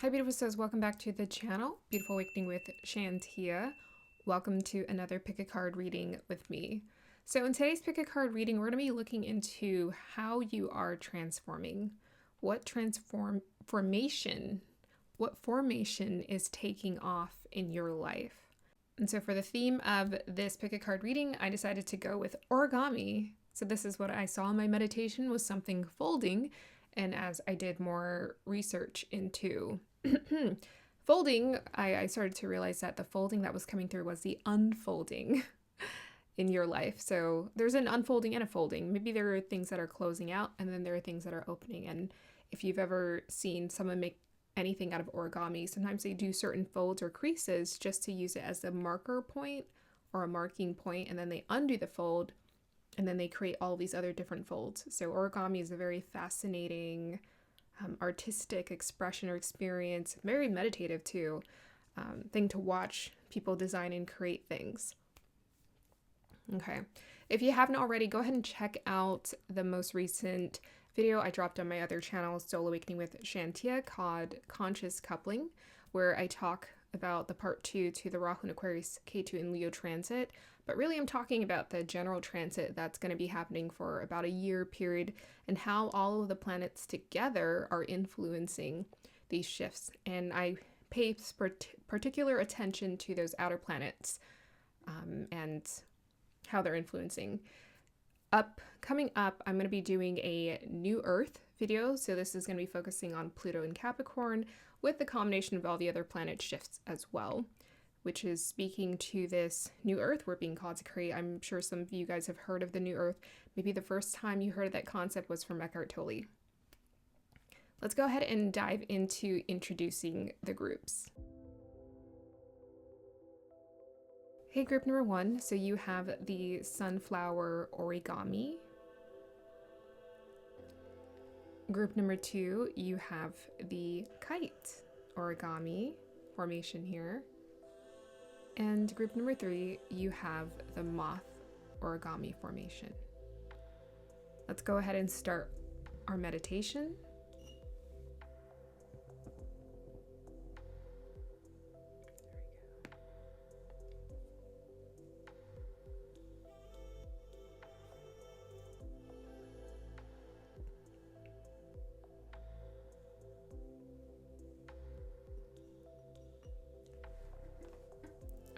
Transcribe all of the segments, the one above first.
Hi beautiful souls, welcome back to the channel, Beautiful Awakening with Shantia. Welcome to another pick a card reading with me. So in today's pick a card reading, we're going to be looking into how you are transforming. What formation is taking off in your life. And so for the theme of this pick a card reading, I decided to go with origami. So this is what I saw in my meditation, was something folding. And as I did more research into folding, I started to realize that the folding that was coming through was the unfolding in your life. So there's an unfolding and a folding. Maybe there are things that are closing out and then there are things that are opening. And if you've ever seen someone make anything out of origami, sometimes they do certain folds or creases just to use it as a marker point or a marking point, and then they undo the fold and then they create all these other different folds. So origami is a very fascinating artistic expression or experience, very meditative too, thing to watch people design and create things. Okay, if you haven't already, go ahead and check out the most recent video I dropped on my other channel, Soul Awakening with Shantia, called Conscious Coupling, where I talk about the part 2 to the Rahu and Aquarius K2 and Leo transit. But really I'm talking about the general transit that's going to be happening for about a year period and how all of the planets together are influencing these shifts. And I pay particular attention to those outer planets and how they're influencing. Coming up, I'm going to be doing a new Earth video. So this is going to be focusing on Pluto and Capricorn with the combination of all the other planet shifts as well, which is speaking to this new Earth we're being called to create. I'm sure some of you guys have heard of the new Earth. Maybe the first time you heard of that concept was from Eckhart Tolle. Let's go ahead and dive into introducing the groups. Hey, group number 1. So you have the sunflower origami. Group number 2, you have the kite origami formation here. And group number 3, you have the moth origami formation. Let's go ahead and start our meditation.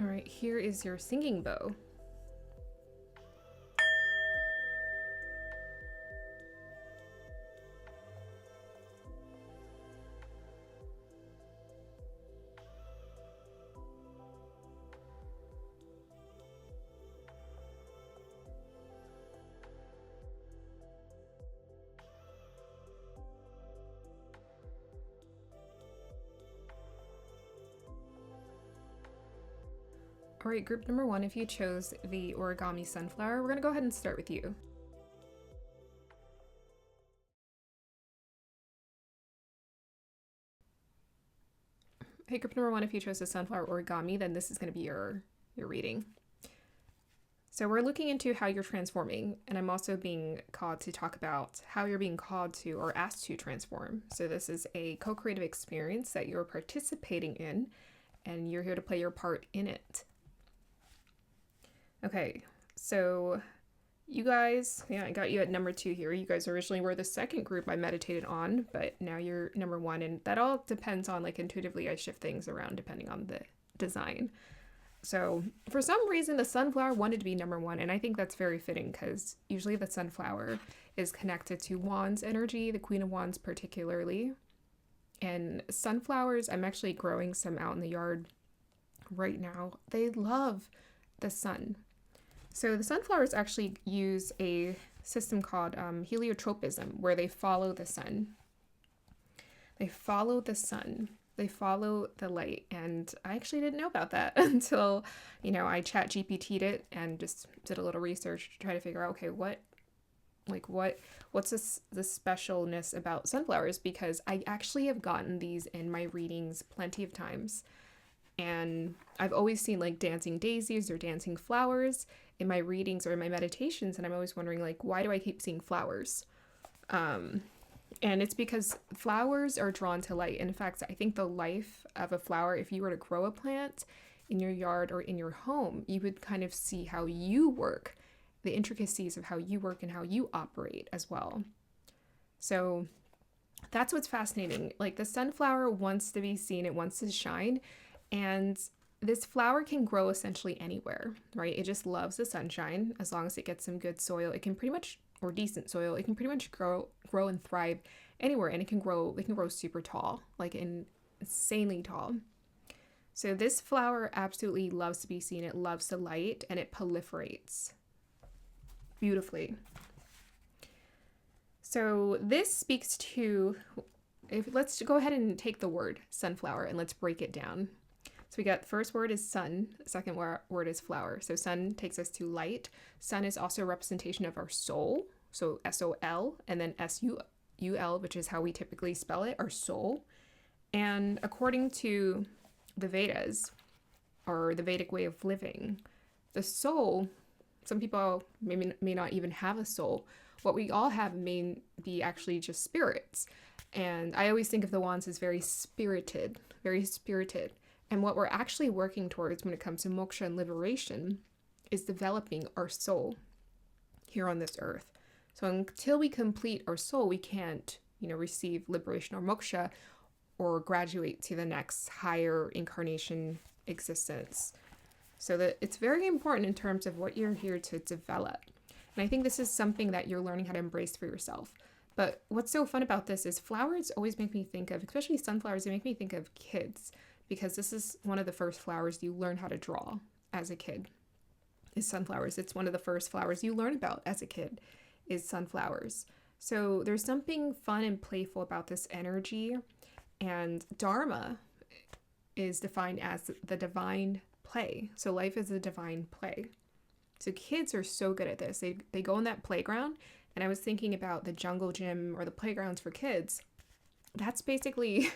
All right, here is your singing bow. All right, group number 1, if you chose the origami sunflower, we're going to go ahead and start with you. Hey, group number 1, if you chose the sunflower origami, then this is going to be your reading. So we're looking into how you're transforming, and I'm also being called to talk about how you're being called to or asked to transform. So this is a co-creative experience that you're participating in, and you're here to play your part in it. Okay, so you guys, I got you at number 2 here. You guys originally were the second group I meditated on, but now you're number 1, and that all depends on, like, intuitively I shift things around depending on the design. So for some reason, the sunflower wanted to be number 1, and I think that's very fitting because usually the sunflower is connected to Wands energy, the Queen of Wands particularly. And sunflowers, I'm actually growing some out in the yard right now. They love the sun. So the sunflowers actually use a system called heliotropism, where they follow the sun. They follow the sun. They follow the light. And I actually didn't know about that until, I chat GPT'd it and just did a little research to try to figure out, okay, what's the specialness about sunflowers? Because I actually have gotten these in my readings plenty of times. And I've always seen like dancing daisies or dancing flowers in my readings or in my meditations. And I'm always wondering, like, why do I keep seeing flowers? And it's because flowers are drawn to light. And in fact, I think the life of a flower, if you were to grow a plant in your yard or in your home, you would kind of see how you work, the intricacies of how you work and how you operate as well. So that's what's fascinating. Like the sunflower wants to be seen, it wants to shine. And this flower can grow essentially anywhere, right? It just loves the sunshine as long as it gets some good soil. It can pretty much, or decent soil, it can pretty much grow and thrive anywhere. And it can grow super tall, like insanely tall. So this flower absolutely loves to be seen. It loves the light and it proliferates beautifully. So this speaks to, let's go ahead and take the word sunflower and let's break it down. So we got the first word is sun, the second word is flower. So sun takes us to light. Sun is also a representation of our soul. So S-O-L and then S-U-L, which is how we typically spell it, our soul. And according to the Vedas, or the Vedic way of living, the soul, some people may not even have a soul. What we all have may be actually just spirits. And I always think of the wands as very spirited, very spirited. And what we're actually working towards when it comes to moksha and liberation is developing our soul here on this earth. So until we complete our soul, we can't, receive liberation or moksha or graduate to the next higher incarnation existence. So that it's very important in terms of what you're here to develop. And I think this is something that you're learning how to embrace for yourself. But what's so fun about this is flowers always make me think of, especially sunflowers, they make me think of kids, because this is one of the first flowers you learn how to draw as a kid, is sunflowers. It's one of the first flowers you learn about as a kid, is sunflowers. So there's something fun and playful about this energy. And dharma is defined as the divine play. So life is a divine play. So kids are so good at this. They go in that playground, and I was thinking about the jungle gym or the playgrounds for kids. That's basically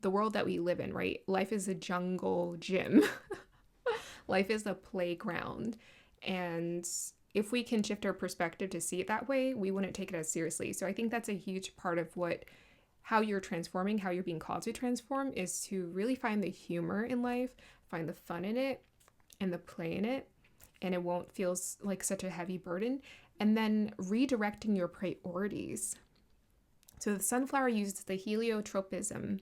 the world that we live in, right? Life is a jungle gym. Life is a playground. And if we can shift our perspective to see it that way, we wouldn't take it as seriously. So I think that's a huge part of how you're transforming, how you're being called to transform, is to really find the humor in life, find the fun in it and the play in it, and it won't feel like such a heavy burden. And then redirecting your priorities. So the sunflower uses the heliotropism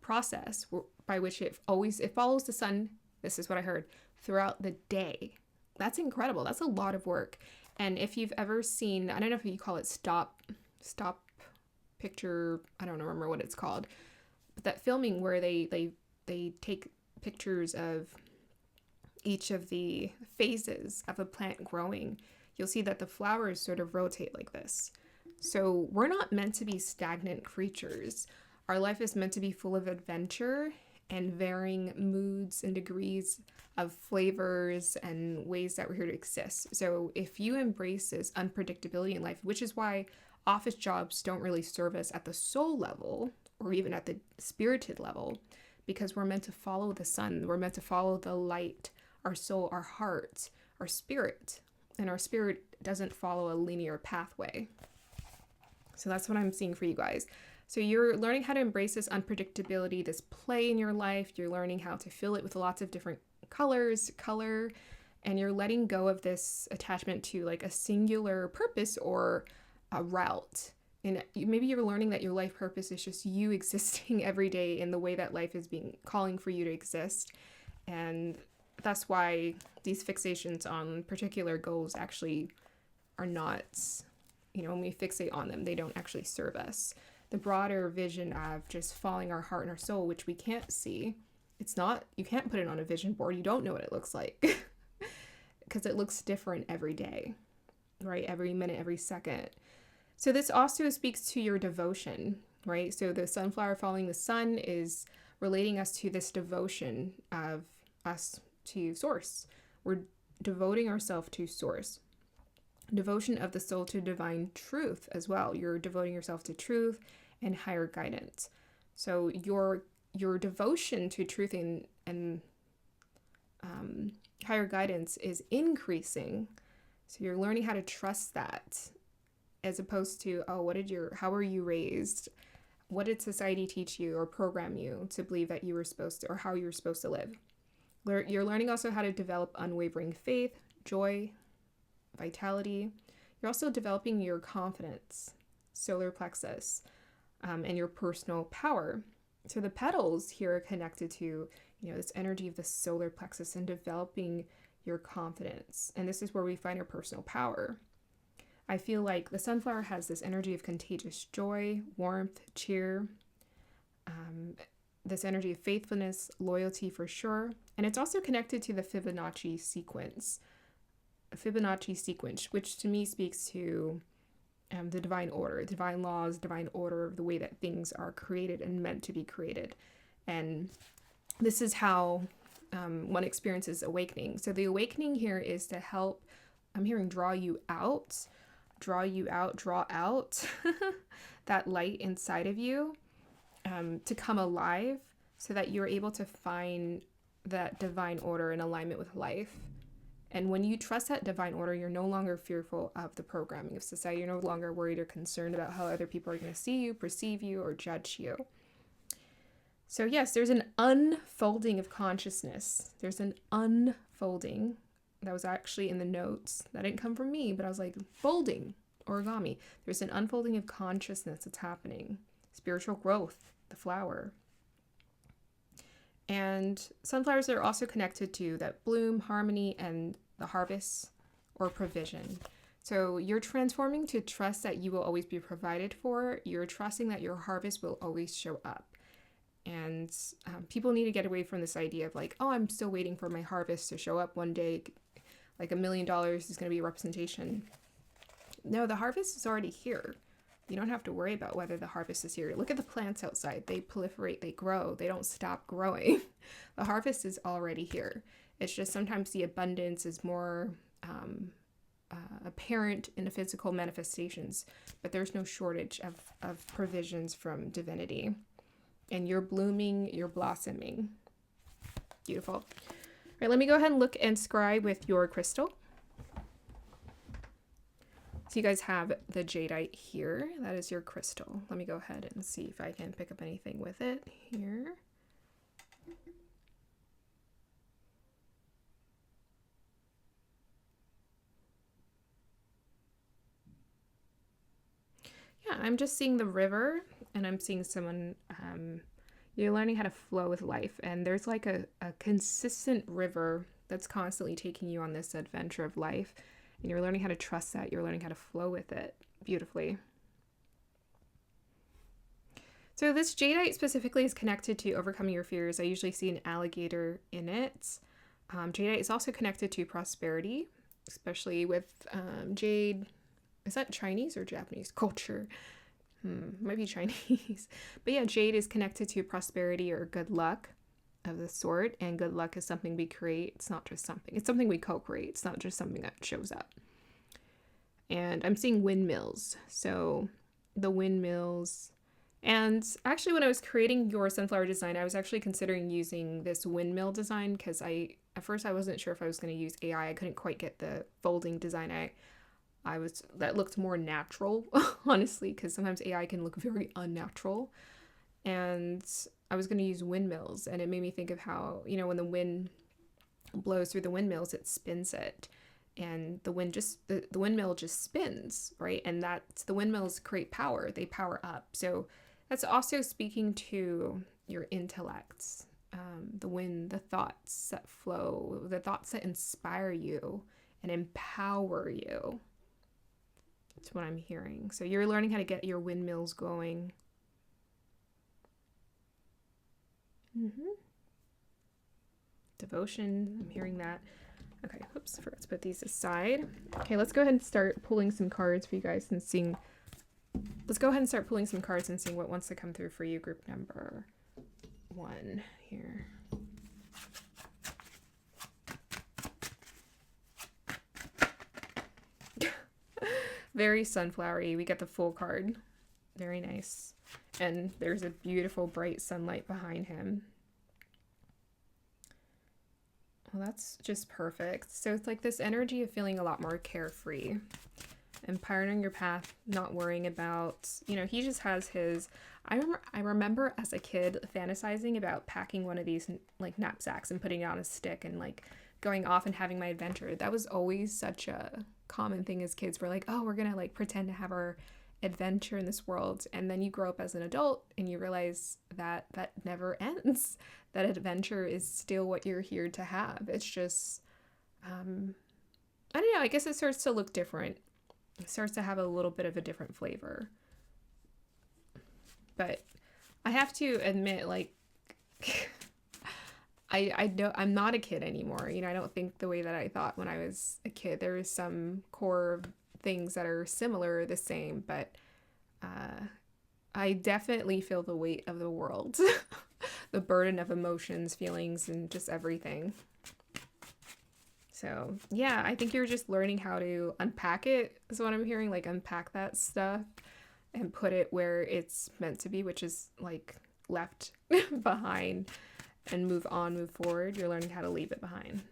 process by which it follows the sun, this is what I heard, throughout the day. That's incredible. That's a lot of work. And if you've ever seen, I don't know if you call it stop picture, I don't remember what it's called, but that filming where they take pictures of each of the phases of a plant growing, you'll see that the flowers sort of rotate like this. So we're not meant to be stagnant creatures. Our life is meant to be full of adventure and varying moods and degrees of flavors and ways that we're here to exist. So if you embrace this unpredictability in life, which is why office jobs don't really serve us at the soul level or even at the spirited level, because we're meant to follow the sun. We're meant to follow the light, our soul, our heart, our spirit. And our spirit doesn't follow a linear pathway. So that's what I'm seeing for you guys. So you're learning how to embrace this unpredictability, this play in your life. You're learning how to fill it with lots of different color, and you're letting go of this attachment to like a singular purpose or a route. And maybe you're learning that your life purpose is just you existing every day in the way that life is calling for you to exist. And that's why these fixations on particular goals actually are not, when we fixate on them, they don't actually serve us. The broader vision of just following our heart and our soul, which we can't see, you can't put it on a vision board. You don't know what it looks like because it looks different every day, right? Every minute, every second. So this also speaks to your devotion, right? So the sunflower following the sun is relating us to this devotion of us to source. We're devoting ourselves to source. Devotion of the soul to divine truth as well. You're devoting yourself to truth and higher guidance. So your devotion to truth and higher guidance is increasing. So you're learning how to trust that. as opposed to, oh, how were you raised? What did society teach you or program you to believe that you were supposed to, or how you were supposed to live? You're learning also how to develop unwavering faith, joy, vitality. You're also developing your confidence, solar plexus, and your personal power. So the petals here are connected to, this energy of the solar plexus and developing your confidence. And this is where we find our personal power. I feel like the sunflower has this energy of contagious joy, warmth, cheer, this energy of faithfulness, loyalty for sure. And it's also connected to the Fibonacci sequence. Which to me speaks to the divine order, divine laws, divine order of the way that things are created and meant to be created. And this is how one experiences awakening. So the awakening here is to help, I'm hearing draw out that light inside of you to come alive so that you're able to find that divine order in alignment with life. And when you trust that divine order, you're no longer fearful of the programming of society. You're no longer worried or concerned about how other people are going to see you, perceive you, or judge you. So yes, there's an unfolding of consciousness. There's an unfolding. That was actually in the notes. That didn't come from me, but I was like, folding, origami. There's an unfolding of consciousness that's happening. Spiritual growth, the flower. And sunflowers are also connected to that bloom, harmony, and the harvest or provision. So you're transforming to trust that you will always be provided for. You're trusting that your harvest will always show up. And people need to get away from this idea of like, oh, I'm still waiting for my harvest to show up one day. Like $1 million is going to be a representation. No, the harvest is already here. You don't have to worry about whether the harvest is here. Look at the plants outside. They proliferate, they grow, they don't stop growing. The harvest is already here. It's just sometimes the abundance is more apparent in the physical manifestations, but there's no shortage of provisions from divinity. And you're blooming, you're blossoming. Beautiful. All right, let me go ahead and look and scribe with your crystal. So you guys have the Jadeite here. That is your crystal. Let me go ahead and see if I can pick up anything with it here. Yeah, I'm just seeing the river, and I'm seeing someone, you're learning how to flow with life. And there's like a consistent river that's constantly taking you on this adventure of life. And you're learning how to trust that. You're learning how to flow with it beautifully. So this Jadeite specifically is connected to overcoming your fears. I usually see an alligator in it. Jadeite is also connected to prosperity, especially with jade. Is that Chinese or Japanese culture? Might be Chinese. But yeah, jade is connected to prosperity or good luck of the sort, and good luck is something we create. It's not just something. It's something we co-create. It's not just something that shows up. And I'm seeing windmills. So the windmills. And actually when I was creating your sunflower design, I was actually considering using this windmill design because at first I wasn't sure if I was going to use AI. I couldn't quite get the folding design. That looked more natural, honestly, because sometimes AI can look very unnatural. And I was going to use windmills, and it made me think of how, when the wind blows through the windmills, it spins it, and the windmill just spins, right? And the windmills create power. They power up. So that's also speaking to your intellects, the thoughts that flow, the thoughts that inspire you and empower you. That's what I'm hearing. So you're learning how to get your windmills going. Devotion, I'm hearing that. Okay, oops, forgot to put these aside. Okay, let's go ahead and start pulling some cards for you guys and seeing. Let's go ahead and start pulling some cards and seeing what wants to come through for you. Group number 1 here. Very sunflowery. We get the full card. Very nice. And there's a beautiful bright sunlight behind him. Well, that's just perfect. So it's like this energy of feeling a lot more carefree. and pioneering your path, not worrying about, he just has his, I remember as a kid fantasizing about packing one of these like knapsacks and putting it on a stick and like going off and having my adventure. That was always such a common thing as kids. We're like, oh, we're gonna like pretend to have our adventure in this world. And then you grow up as an adult and you realize that that never ends. That adventure is still what you're here to have. It's just, I don't know, I guess it starts to look different. It starts to have a little bit of a different flavor. But I have to admit, like, I know I'm not a kid anymore. I don't think the way that I thought when I was a kid. There is some core things that are similar, the same, but I definitely feel the weight of the world, the burden of emotions, feelings, and just everything. So yeah, I think you're just learning how to unpack it, is what I'm hearing, like unpack that stuff and put it where it's meant to be, which is like left behind, and move on, move forward. You're learning how to leave it behind.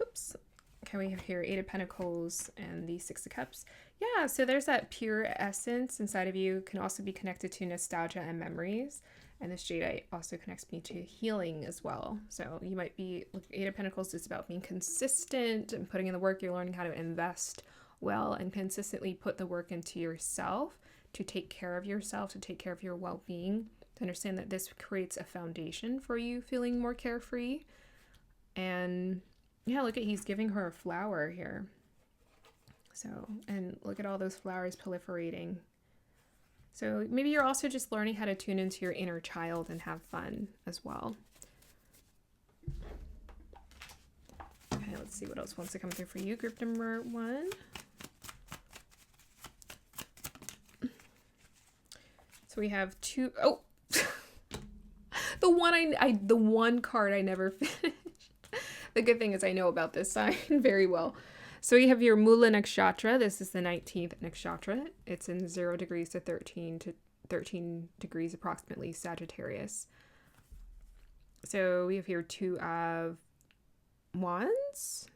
Oops. Okay, we have here 8 of Pentacles and the 6 of Cups. Yeah, so there's that pure essence inside of you. Can also be connected to nostalgia and memories. And this Jadeite also connects me to healing as well. So you might be, like, 8 of Pentacles is about being consistent and putting in the work. You're learning how to invest well and consistently put the work into yourself, to take care of yourself, to take care of your well-being, to understand that this creates a foundation for you feeling more carefree. And yeah, look at, he's giving her a flower here. So, and look at all those flowers proliferating. So maybe you're also just learning how to tune into your inner child and have fun as well. Okay, let's see what else wants to come through for you. Group number 1. So we have 2. Oh, the one card I never finished. The good thing is I know about this sign very well. So you have your Mula Nakshatra. This is the 19th Nakshatra. It's in 0 degrees to 13 degrees approximately Sagittarius. So we have here 2 of Wands.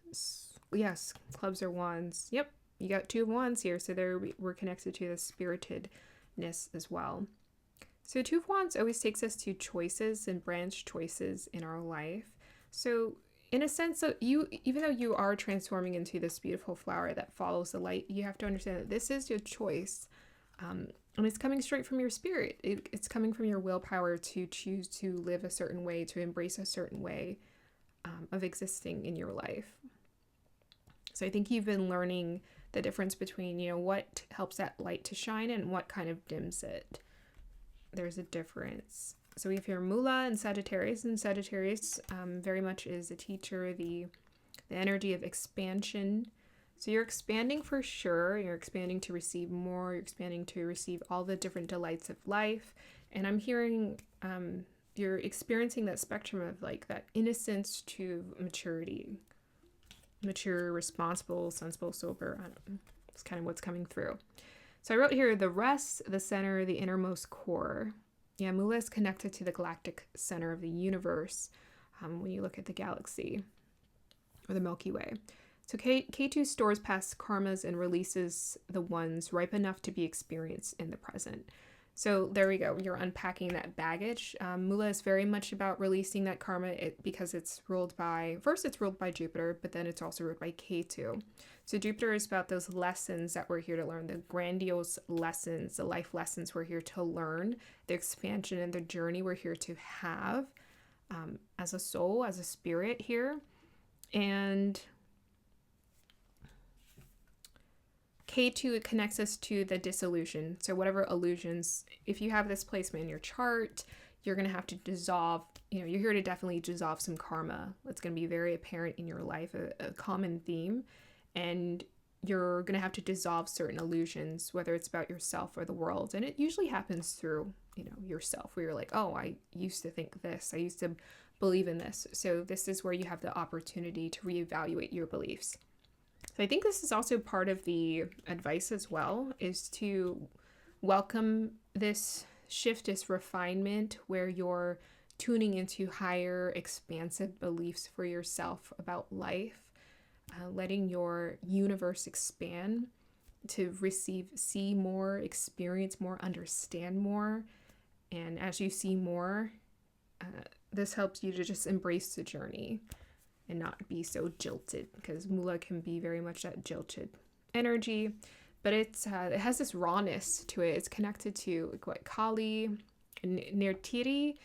Yes, clubs are wands. Yep, you got 2 of Wands here. So there we're connected to the spiritedness as well. So 2 of Wands always takes us to choices and branch choices in our life. So in a sense, so even though you are transforming into this beautiful flower that follows the light, you have to understand that this is your choice. And it's coming straight from your spirit. It's coming from your willpower to choose to live a certain way, to embrace a certain way of existing in your life. So I think you've been learning the difference between, what helps that light to shine and what kind of dims it. There's a difference. So we have here Mula and Sagittarius, very much is a teacher, the energy of expansion. So you're expanding for sure. You're expanding to receive more. You're expanding to receive all the different delights of life. And I'm hearing you're experiencing that spectrum of like that innocence to maturity. Mature, responsible, sensible, sober. I don't know. It's kind of what's coming through. So I wrote here the rest, the center, the innermost core. Yeah, Mula is connected to the galactic center of the universe when you look at the galaxy or the Milky Way. So K2 stores past karmas and releases the ones ripe enough to be experienced in the present. So there we go. You're unpacking that baggage. Mula is very much about releasing that karma because it's ruled by Jupiter, but then it's also ruled by K2. So Jupiter is about those lessons that we're here to learn, the grandiose lessons, the life lessons we're here to learn, the expansion and the journey we're here to have as a soul, as a spirit here. And K2 connects us to the dissolution. So whatever illusions, if you have this placement in your chart, you're going to have to dissolve, you're here to definitely dissolve some karma. It's going to be very apparent in your life, a common theme. And you're going to have to dissolve certain illusions, whether it's about yourself or the world. And it usually happens through, yourself, where you're like, oh, I used to think this. I used to believe in this. So this is where you have the opportunity to reevaluate your beliefs. So I think this is also part of the advice as well, is to welcome this shift, this refinement, where you're tuning into higher, expansive beliefs for yourself about life. letting your universe expand to see more, experience more, understand more. And as you see more, this helps you to just embrace the journey and not be so jilted, because Mula can be very much that jilted energy. But it has this rawness to it. It's connected to what Kali, Nirtiri,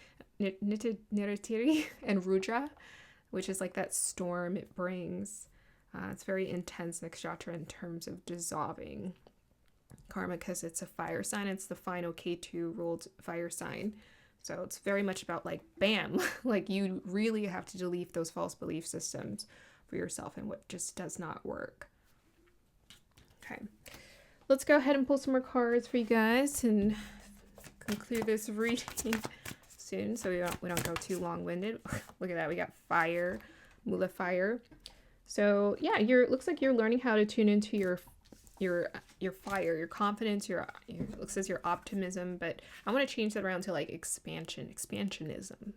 and Rudra, which is like that storm it brings. It's very intense nakshatra in terms of dissolving karma, because it's a fire sign. It's the final K2 ruled fire sign. So it's very much about like, bam, like you really have to delete those false belief systems for yourself and what just does not work. Okay, let's go ahead and pull some more cards for you guys and conclude this reading soon, so we don't go too long-winded. Look at that, we got fire, Mula fire. So yeah, looks like you're learning how to tune into your fire, your confidence, your looks as your optimism, but I want to change that around to like expansionism.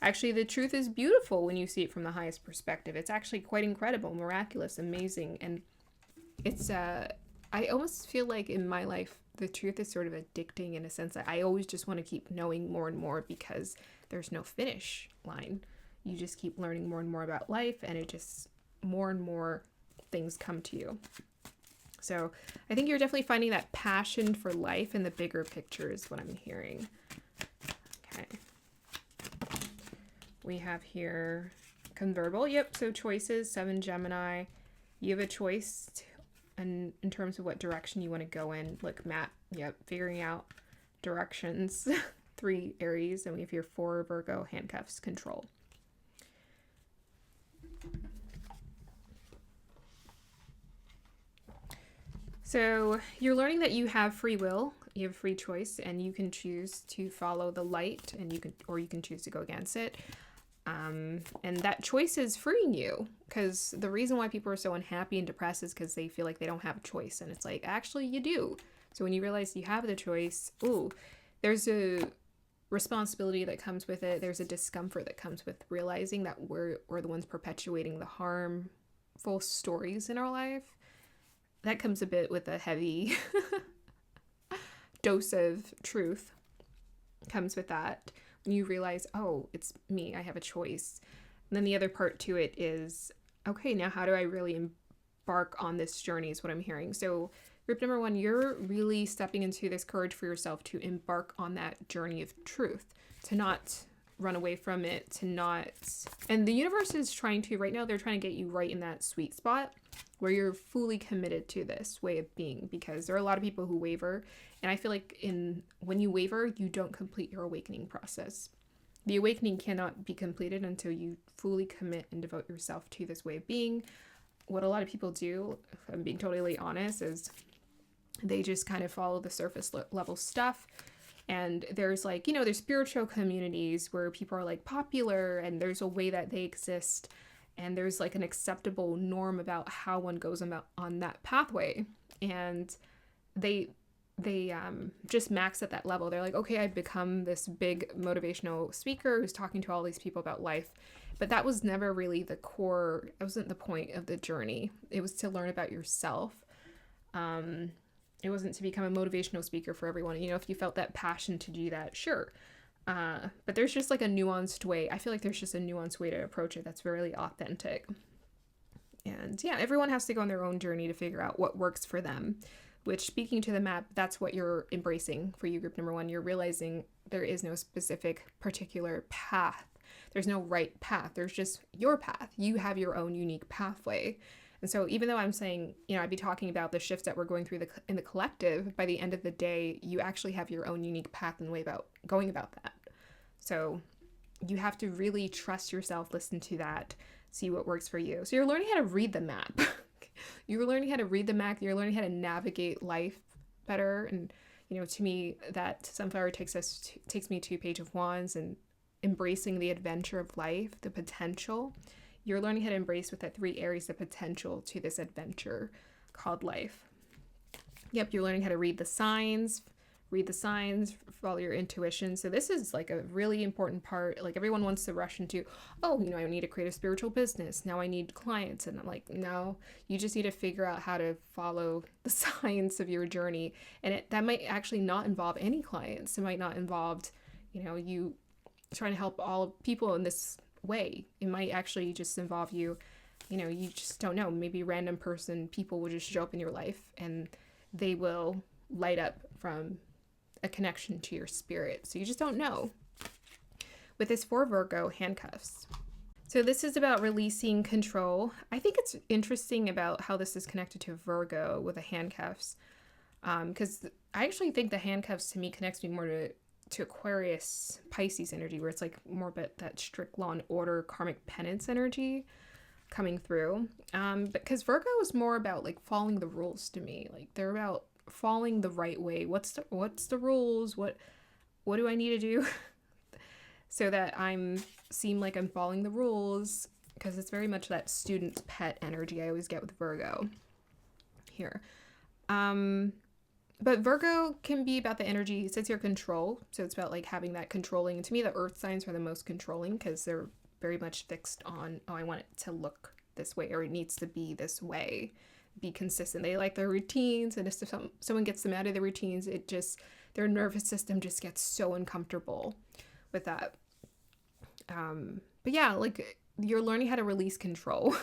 Actually, the truth is beautiful when you see it from the highest perspective. It's actually quite incredible, miraculous, amazing, and it's I almost feel like in my life the truth is sort of addicting in a sense that I always just want to keep knowing more and more, because there's no finish line. You just keep learning more and more about life, and it just more and more things come to you. So I think you're definitely finding that passion for life in the bigger picture is what I'm hearing. Okay. We have here convertible. Yep. So choices, 7 Gemini. You have a choice in terms of what direction you want to go in. Look, map. Yep. Figuring out directions. 3 Aries. And we have here 4 Virgo, handcuffs, control. So you're learning that you have free will, you have free choice, and you can choose to follow the light, and you can choose to go against it. And that choice is freeing you, because the reason why people are so unhappy and depressed is because they feel like they don't have a choice, and it's like, actually you do. So when you realize you have the choice, there's a responsibility that comes with it. There's a discomfort that comes with realizing that we're the ones perpetuating the harmful stories in our life. That comes a bit with a heavy dose of truth. Comes with that. When you realize, oh, it's me, I have a choice. And then the other part to it is, okay, now how do I really embark on this journey is what I'm hearing. So group number 1, you're really stepping into this courage for yourself to embark on that journey of truth, to not run away from it, to not, and the universe is trying to, right now, they're trying to get you right in that sweet spot where you're fully committed to this way of being, because there are a lot of people who waver, and I feel like when you waver, you don't complete your awakening process. The awakening cannot be completed until you fully commit and devote yourself to this way of being. What a lot of people do, if I'm being totally honest, is they just kind of follow the surface level stuff. And there's like, there's spiritual communities where people are like popular, and there's a way that they exist, and there's like an acceptable norm about how one goes about on that pathway. And they just max at that level. They're like, okay, I've become this big motivational speaker who's talking to all these people about life. But that was never really the core. That wasn't the point of the journey. It was to learn about yourself. It wasn't to become a motivational speaker for everyone. If you felt that passion to do that, sure. But there's just like a nuanced way. I feel like there's just a nuanced way to approach it that's really authentic. And yeah, everyone has to go on their own journey to figure out what works for them, which, speaking to the map, that's what you're embracing for you, group number 1. You're realizing there is no specific particular path. There's no right path. There's just your path. You have your own unique pathway. And so even though I'm saying, I'd be talking about the shifts that we're going through in the collective, by the end of the day, you actually have your own unique path and way about going about that. So you have to really trust yourself, listen to that, see what works for you. So you're learning how to read the map. You're learning how to read the map. You're learning how to navigate life better. And, to me, that Sunflower takes me to Page of Wands and embracing the adventure of life, the potential. You're learning how to embrace with that 3 Aries the potential to this adventure called life. Yep, you're learning how to read the signs, read the signs, follow your intuition. So this is like a really important part. Like everyone wants to rush into, oh, I need to create a spiritual business. Now I need clients. And I'm like, no, you just need to figure out how to follow the signs of your journey. And that might actually not involve any clients. It might not involve, you trying to help all people in this way. It might actually just involve you, you just don't know. Maybe a random people will just show up in your life and they will light up from a connection to your spirit. So you just don't know. With this for Virgo, handcuffs. So this is about releasing control. I think it's interesting about how this is connected to Virgo with the handcuffs. Because I actually think the handcuffs to me connects me more to Aquarius, Pisces energy, where it's like more about that strict law and order, karmic penance energy coming through. Because Virgo is more about like following the rules to me. Like they're about following the right way. What's the rules? What do I need to do so that seem like I'm following the rules? Because it's very much that student's pet energy I always get with Virgo here. But Virgo can be about the energy, it says here control. So it's about like having that controlling. And to me, the earth signs are the most controlling because they're very much fixed on, I want it to look this way, or it needs to be this way, be consistent. They like their routines. And if someone gets them out of their routines, their nervous system just gets so uncomfortable with that. But yeah, like you're learning how to release control.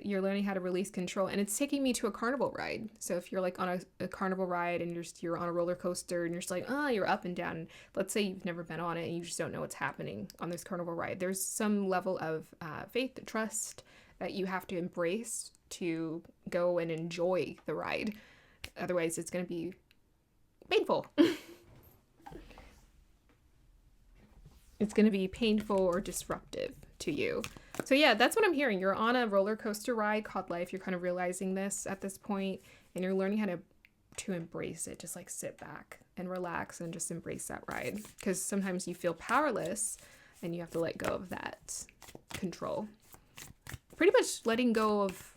You're learning how to release control, and it's taking me to a carnival ride. So if you're like on a carnival ride and you're on a roller coaster and you're just like, you're up and down. Let's say you've never been on it and you just don't know what's happening on this carnival ride. There's some level of faith, trust that you have to embrace to go and enjoy the ride. Otherwise, it's going to be painful. It's going to be painful or disruptive to you. So yeah, that's what I'm hearing. You're on a roller coaster ride called life. You're kind of realizing this at this point, and you're learning how to embrace it. Just like sit back and relax and just embrace that ride. Because sometimes you feel powerless and you have to let go of that control. Pretty much letting go of,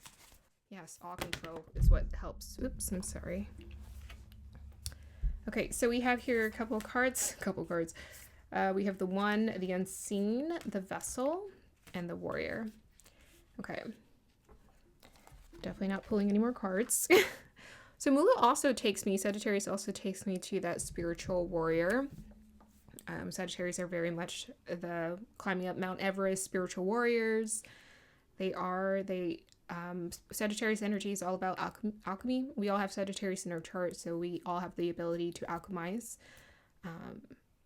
yes, all control is what helps. Oops, I'm sorry. Okay, so we have here a couple cards. We have the one, the unseen, the vessel, and the warrior. Okay. Definitely not pulling any more cards. So Sagittarius also takes me to that spiritual warrior. Sagittarius are very much the climbing up Mount Everest spiritual warriors. Sagittarius energy is all about alchemy. We all have Sagittarius in our chart, so we all have the ability to alchemize.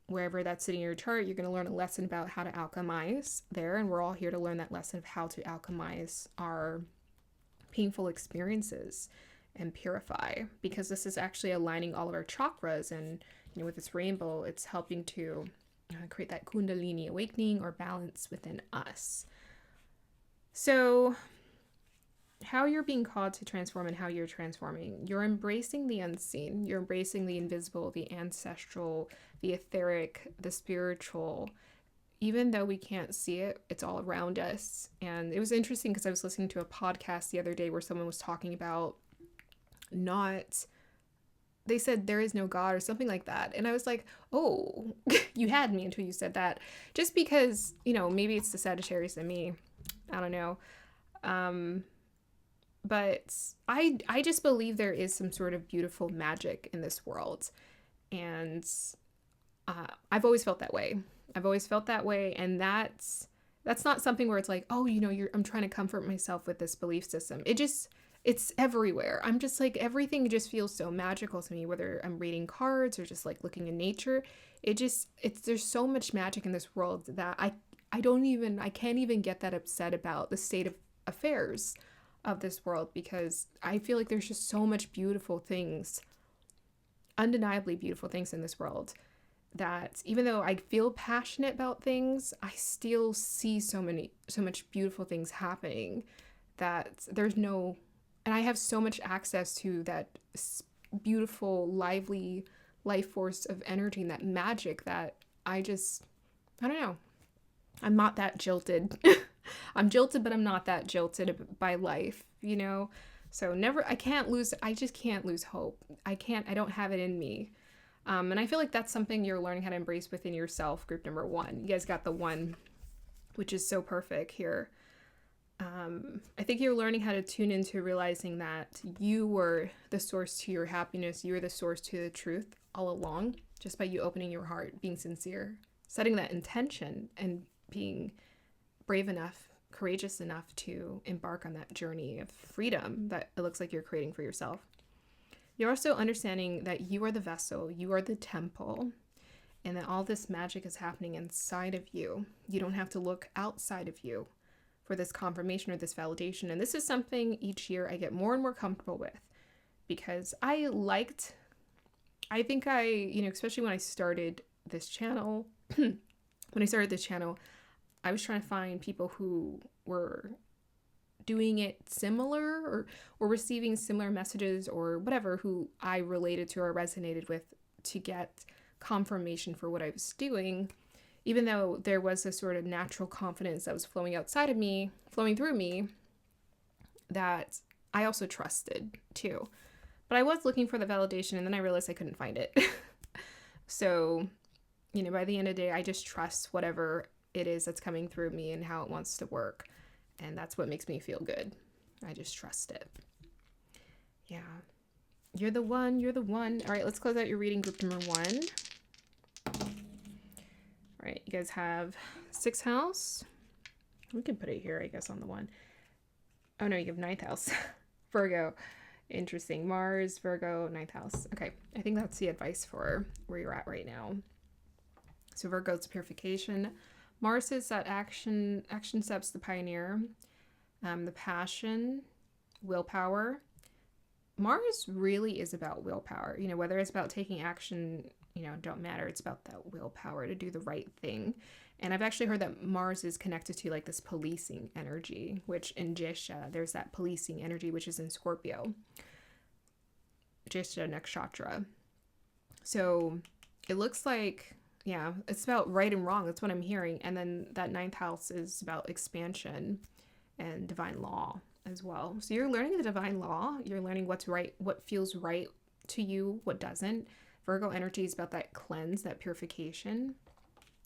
Wherever that's sitting in your chart, you're going to learn a lesson about how to alchemize there. And we're all here to learn that lesson of how to alchemize our painful experiences and purify, because this is actually aligning all of our chakras. And, with this rainbow, it's helping to create that Kundalini awakening or balance within us. So how you're being called to transform and how you're transforming. You're embracing the unseen. You're embracing the invisible, the ancestral, the etheric, the spiritual. Even though we can't see it, it's all around us. And it was interesting because I was listening to a podcast the other day where someone was talking about they said there is no God or something like that. And I was like, oh, you had me until you said that. Just because, maybe it's the Sagittarius in me. I don't know. But I just believe there is some sort of beautiful magic in this world. And I've always felt that way. And that's not something where it's like, oh, I'm trying to comfort myself with this belief system. It's everywhere. I'm just like, everything just feels so magical to me, whether I'm reading cards or just like looking in nature. There's so much magic in this world that I can't even get that upset about the state of affairs of this world, because I feel like there's just so much beautiful things, undeniably beautiful things in this world, that even though I feel passionate about things, I still see so much beautiful things happening that and I have so much access to that beautiful, lively life force of energy and that magic that I don't know. I'm not that jilted. I'm jilted, but I'm not that jilted by life, So I just can't lose hope. I don't have it in me And I feel like that's something you're learning how to embrace within yourself, group number 1. You guys got the 1, which is so perfect here. I think you're learning how to tune into realizing that you were the source to your happiness. You were the source to the truth all along, just by you opening your heart, being sincere, setting that intention, and being brave enough, courageous enough to embark on that journey of freedom that it looks like you're creating for yourself. You're also understanding that you are the vessel, you are the temple, and that all this magic is happening inside of you. You don't have to look outside of you for this confirmation or this validation. And this is something each year I get more and more comfortable with, because especially when I started this channel, I was trying to find people who were doing it similar or receiving similar messages or whatever, who I related to or resonated with, to get confirmation for what I was doing, even though there was a sort of natural confidence that was flowing through me, that I also trusted too. But I was looking for the validation, and then I realized I couldn't find it. So, by the end of the day, I just trust whatever it is that's coming through me and how it wants to work. And that's what makes me feel good. I just trust it. Yeah. You're the one. All right, let's close out your reading, group number 1. All right, you guys have 6th house. We can put it here, I guess, on the 1. Oh, no, you have 9th house. Virgo. Interesting. Mars, Virgo, 9th house. Okay, I think that's the advice for where you're at right now. So Virgo's purification. Mars is that action steps, the pioneer, the passion, willpower. Mars really is about willpower. Whether it's about taking action, don't matter. It's about that willpower to do the right thing. And I've actually heard that Mars is connected to like this policing energy, which in Jesha, there's that policing energy, which is in Scorpio. Jesha Nakshatra. So it looks like, yeah, it's about right and wrong. That's what I'm hearing. And then that 9th house is about expansion and divine law as well. So you're learning the divine law. You're learning what's right, what feels right to you, what doesn't. Virgo energy is about that cleanse, that purification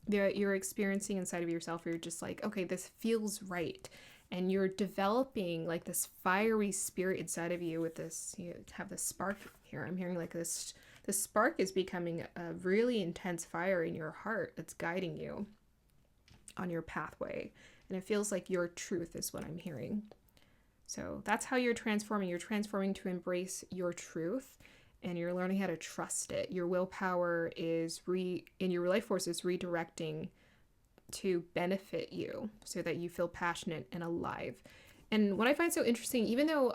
that you're experiencing inside of yourself. You're just like, okay, this feels right. And you're developing like this fiery spirit inside of you with this, you have this spark here. I'm hearing like this spark is becoming a really intense fire in your heart that's guiding you on your pathway. And it feels like your truth is what I'm hearing. So that's how you're transforming. You're transforming to embrace your truth, and you're learning how to trust it. Your willpower is in your life force is redirecting to benefit you so that you feel passionate and alive. And what I find so interesting, even though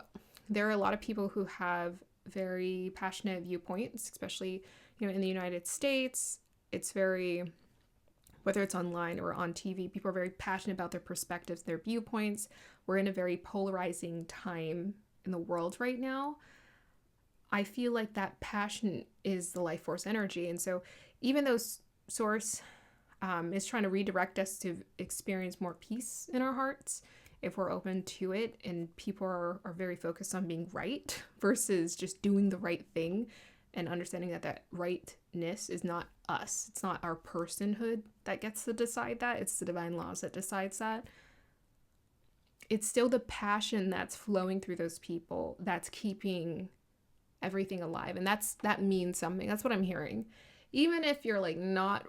there are a lot of people who have very passionate viewpoints, especially, in the United States, it's very, whether it's online or on TV, people are very passionate about their perspectives, their viewpoints. We're in a very polarizing time in the world right now. I feel like that passion is the life force energy. And so even though Source is trying to redirect us to experience more peace in our hearts, if we're open to it, and people are very focused on being right versus just doing the right thing, and understanding that rightness is not us. It's not our personhood that gets to decide that. It's the divine laws that decides that. It's still the passion that's flowing through those people that's keeping everything alive. And that means something. That's what I'm hearing. Even if you're like not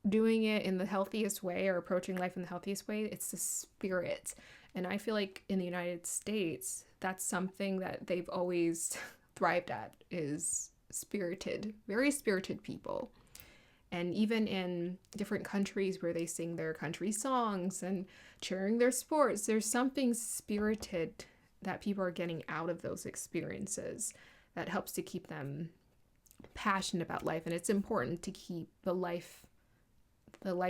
doing it in the healthiest way or approaching life in the healthiest way, it's the spirit. And I feel like in the United States, that's something that they've always thrived at, is spirited, very spirited people. And even in different countries where they sing their country songs and cheering their sports, there's something spirited that people are getting out of those experiences that helps to keep them passionate about life. And it's important to keep the life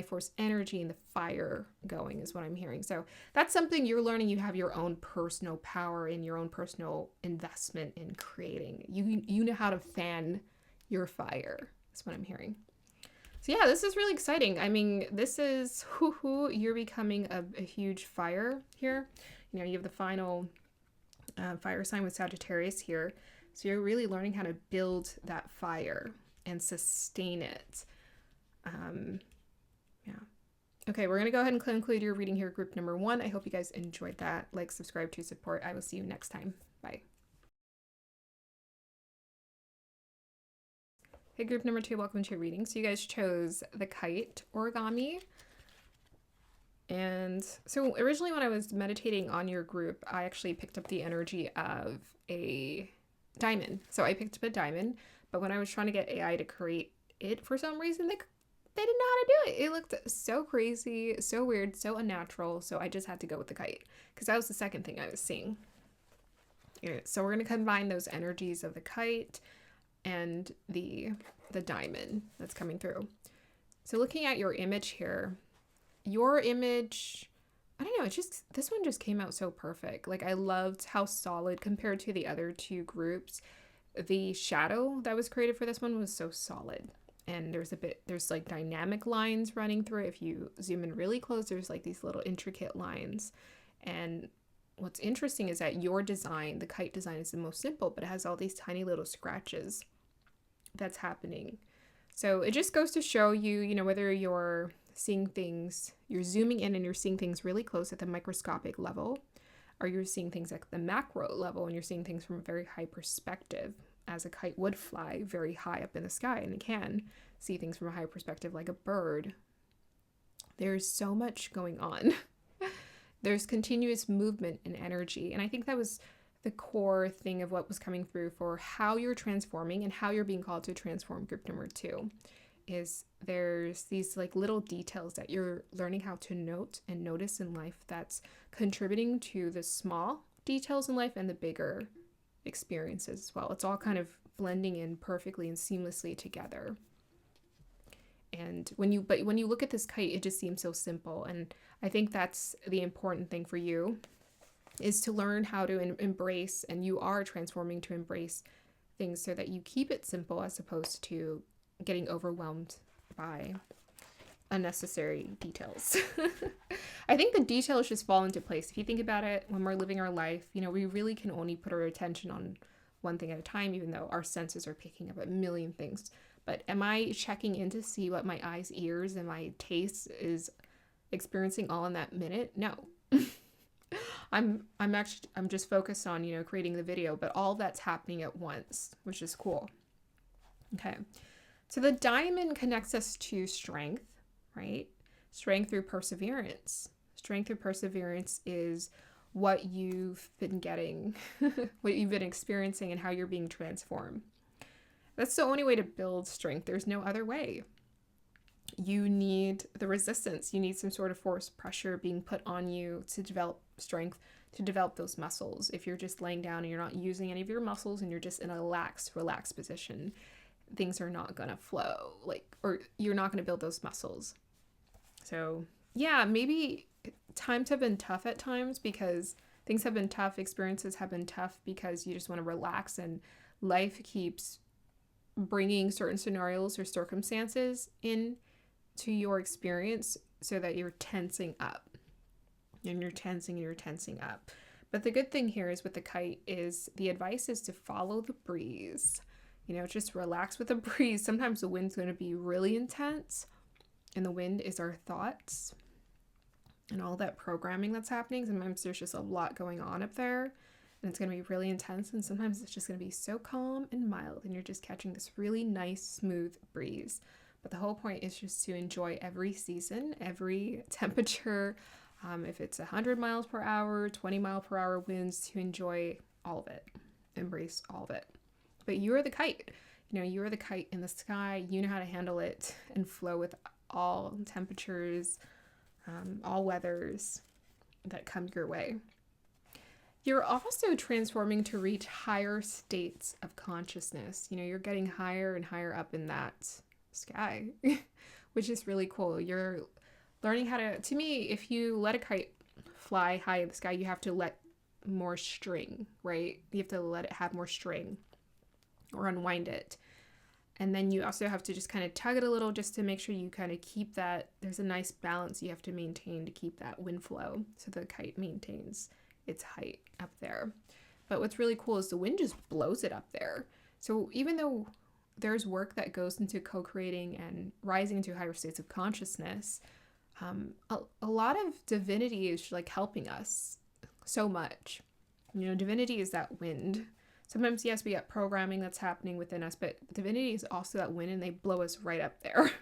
force energy and the fire going, is what I'm hearing. So that's something you're learning. You have your own personal power and your own personal investment in creating. You know how to fan your fire. That's what I'm hearing. So yeah, this is really exciting. I mean, this is you're becoming a huge fire here. You have the final fire sign with Sagittarius here. So you're really learning how to build that fire. and sustain it. Yeah. Okay, we're going to go ahead and conclude your reading here, group number 1. I hope you guys enjoyed that. Like, subscribe to support. I will see you next time. Bye. Hey, group number 2, welcome to your reading. So you guys chose the kite origami. And so originally when I was meditating on your group, I actually picked up the energy of a diamond. So I picked up a diamond, but when I was trying to get AI to create it, for some reason, they didn't know how to do it. It looked so crazy, so weird, so unnatural. So I just had to go with the kite because that was the second thing I was seeing. So we're going to combine those energies of the kite and the diamond that's coming through. So looking at your image here, your image, I don't know, it's just, this one just came out so perfect. Like, I loved how solid compared to the other 2 groups. The shadow that was created for this one was so solid. And there's like dynamic lines running through it. If you zoom in really close, there's like these little intricate lines. And what's interesting is that your design, the kite design, is the most simple, but it has all these tiny little scratches that's happening. So it just goes to show you, you know, whether you're seeing things, you're zooming in and you're seeing things really close at the microscopic level, or you're seeing things at the macro level and you're seeing things from a very high perspective, as a kite would fly very high up in the sky, and it can see things from a high perspective like a bird. There's so much going on. There's continuous movement and energy, and I think that was the core thing of what was coming through for how you're transforming and how you're being called to transform group number 2. Is there's these like little details that you're learning how to note and notice in life that's contributing to the small details in life and the bigger experiences as well. It's all kind of blending in perfectly and seamlessly together. And when you look at this kite, it just seems so simple. And I think that's the important thing for you, is to learn how to embrace, and you are transforming to embrace things so that you keep it simple as opposed to getting overwhelmed by unnecessary details. I think the details just fall into place. If you think about it, when we're living our life, you know, we really can only put our attention on one thing at a time, even though our senses are picking up a million things. But am I checking in to see what my eyes, ears, and my taste is experiencing all in that minute? No. I'm just focused on, you know, creating the video, but all that's happening at once, which is cool. Okay. So the diamond connects us to strength, right? Strength through perseverance. Strength through perseverance is what you've been getting, what you've been experiencing, and how you're being transformed. That's the only way to build strength. There's no other way. You need the resistance. You need some sort of force, pressure being put on you to develop strength, to develop those muscles. If you're just laying down and you're not using any of your muscles and you're just in a relaxed position, things are not going to flow, or you're not going to build those muscles. So yeah, maybe times have been tough at times because things have been tough, experiences have been tough because you just want to relax, and life keeps bringing certain scenarios or circumstances in to your experience so that you're tensing up and you're tensing up. But the good thing here is with the kite is the advice is to follow the breeze. You know, just relax with the breeze. Sometimes the wind's going to be really intense, and the wind is our thoughts and all that programming that's happening. Sometimes there's just a lot going on up there, and it's going to be really intense, and sometimes it's just going to be so calm and mild, and you're just catching this really nice, smooth breeze. But the whole point is just to enjoy every season, every temperature. If it's 100 miles per hour, 20 mile per hour winds, to enjoy all of it, embrace all of it. But you are the kite, you know, you are the kite in the sky. You know how to handle it and flow with all temperatures, all weathers that come your way. You're also transforming to reach higher states of consciousness. You know, you're getting higher and higher up in that sky, which is really cool. You're learning how to me, if you let a kite fly high in the sky, you have to let more string, right? You have to let it have more string or unwind it. And then you also have to just kind of tug it a little just to make sure you kind of keep that. There's a nice balance you have to maintain to keep that wind flow so the kite maintains its height up there. But what's really cool is the wind just blows it up there. So even though there's work that goes into co-creating and rising into higher states of consciousness. A lot of divinity is like helping us so much. You know, divinity is that wind. Sometimes, yes, we got programming that's happening within us, but divinity is also that wind, and they blow us right up there.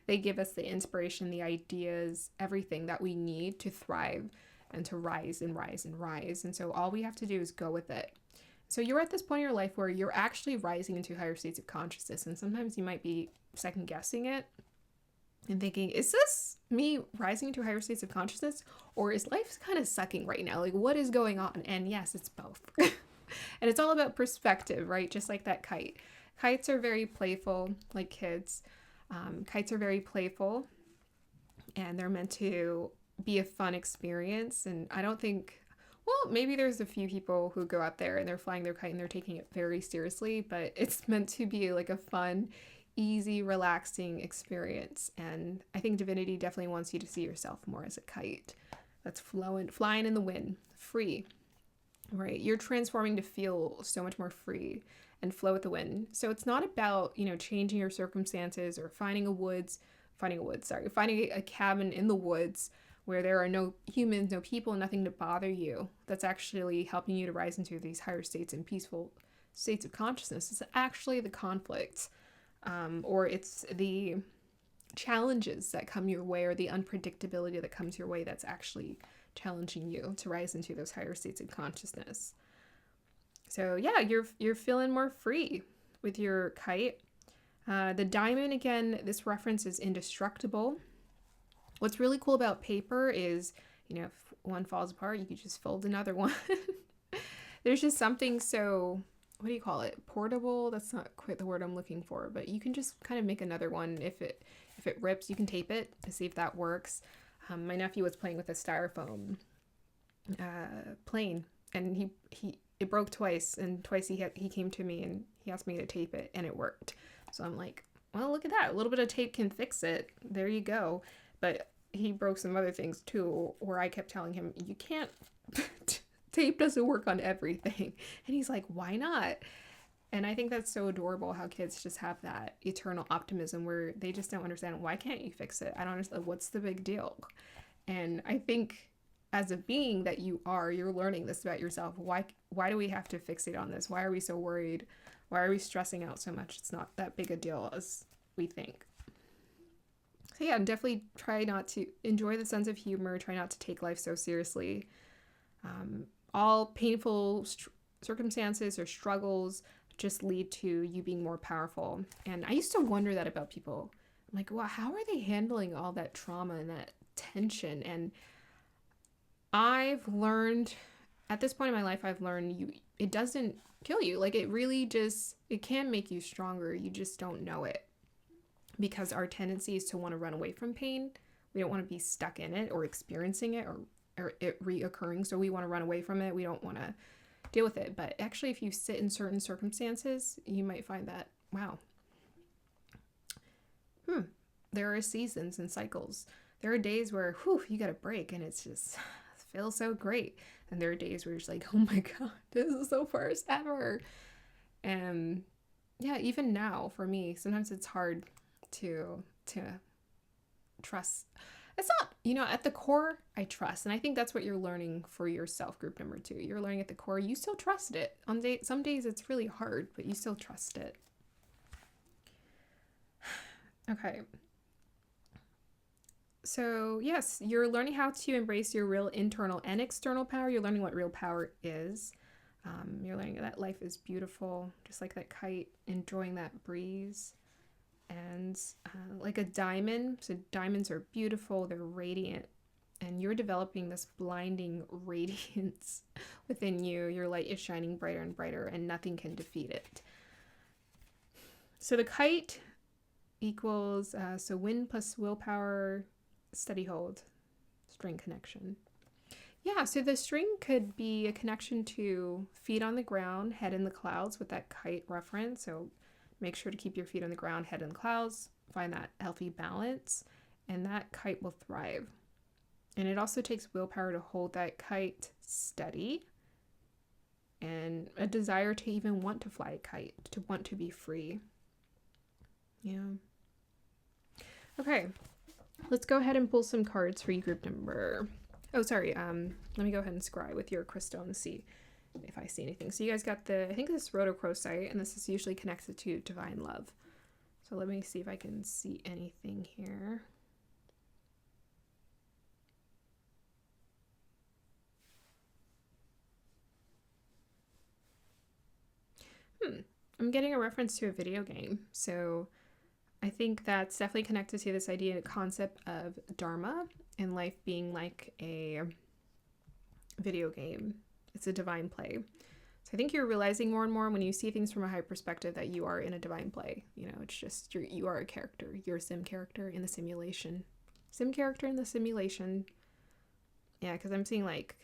They give us the inspiration, the ideas, everything that we need to thrive and to rise and rise and rise. And so all we have to do is go with it. So you're at this point in your life where you're actually rising into higher states of consciousness. And sometimes you might be second guessing it and thinking, is this me rising into higher states of consciousness? Or is life kind of sucking right now? Like, what is going on? And yes, it's both. And it's all about perspective, right? Just like that kite. Kites are very playful, like kids. Kites are very playful, and they're meant to be a fun experience. And I don't think, well, maybe there's a few people who go out there and they're flying their kite and they're taking it very seriously, but it's meant to be like a fun, easy, relaxing experience. And I think divinity definitely wants you to see yourself more as a kite that's flying in the wind, free. Right, you're transforming to feel so much more free and flow with the wind. So it's not about, you know, changing your circumstances or finding a cabin in the woods where there are no humans, no people, nothing to bother you. That's actually helping you to rise into these higher states and peaceful states of consciousness. It's actually the conflict, or it's the challenges that come your way, or the unpredictability that comes your way, that's actually challenging you to rise into those higher states of consciousness. So yeah, you're feeling more free with your kite. The diamond, again, this reference is indestructible. What's really cool about paper is, you know, if one falls apart, you could just fold another one. There's just something so, what do you call it? Portable? That's not quite the word I'm looking for, but you can just kind of make another one. If it rips, you can tape it to see if that works. My nephew was playing with a styrofoam plane, and it broke twice, and twice he came to me and he asked me to tape it, and it worked. So I'm like, well, look at that. A little bit of tape can fix it. There you go. But he broke some other things too, where I kept telling him, you can't, tape doesn't work on everything. And he's like, why not? And I think that's so adorable how kids just have that eternal optimism where they just don't understand, why can't you fix it? I don't understand, what's the big deal? And I think as a being that you're learning this about yourself. Why do we have to fixate on this? Why are we so worried? Why are we stressing out so much? It's not that big a deal as we think. So yeah, definitely try not to enjoy the sense of humor. Try not to take life so seriously. All painful circumstances or struggles just lead to you being more powerful. And I used to wonder that about people. I'm like, wow, how are they handling all that trauma and that tension? And I've learned, at this point in my life, it doesn't kill you. Like, it can make you stronger. You just don't know it. Because our tendency is to want to run away from pain. We don't want to be stuck in it or experiencing it or it reoccurring. So we want to run away from it. We don't want to deal with it. But actually, if you sit in certain circumstances, you might find that, wow, there are seasons and cycles. There are days where, you got a break and it's just feels so great. And there are days where you're just like, oh my God, this is the worst ever. And yeah, even now for me, sometimes it's hard to trust. It's not, at the core, I trust. And I think that's what you're learning for yourself, group number 2. You're learning at the core, you still trust it. Some days it's really hard, but you still trust it. Okay. So yes, you're learning how to embrace your real internal and external power. You're learning what real power is. You're learning that life is beautiful, just like that kite, enjoying that breeze. And like a diamond, so diamonds are beautiful, they're radiant, and you're developing this blinding radiance within you. Your light is shining brighter and brighter, and nothing can defeat it. So the kite equals, wind plus willpower, steady hold, string connection. Yeah, so the string could be a connection to feet on the ground, head in the clouds with that kite reference. So make sure to keep your feet on the ground, head in the clouds, find that healthy balance, and that kite will thrive. And it also takes willpower to hold that kite steady, and a desire to even want to fly a kite, to want to be free. Yeah. Okay. Let's go ahead and pull some cards for you, group number. Oh, sorry. Let me go ahead and scry with your crystal and see if I see anything. So you guys got I think this is Rhodochrosite, and this is usually connected to divine love. So let me see if I can see anything here. I'm getting a reference to a video game. So I think that's definitely connected to this idea and concept of dharma and life being like a video game. It's a divine play. So I think you're realizing more and more when you see things from a high perspective that you are in a divine play. You know, it's just you are a character. You're a sim character in the simulation. Sim character in the simulation. Yeah, because I'm seeing like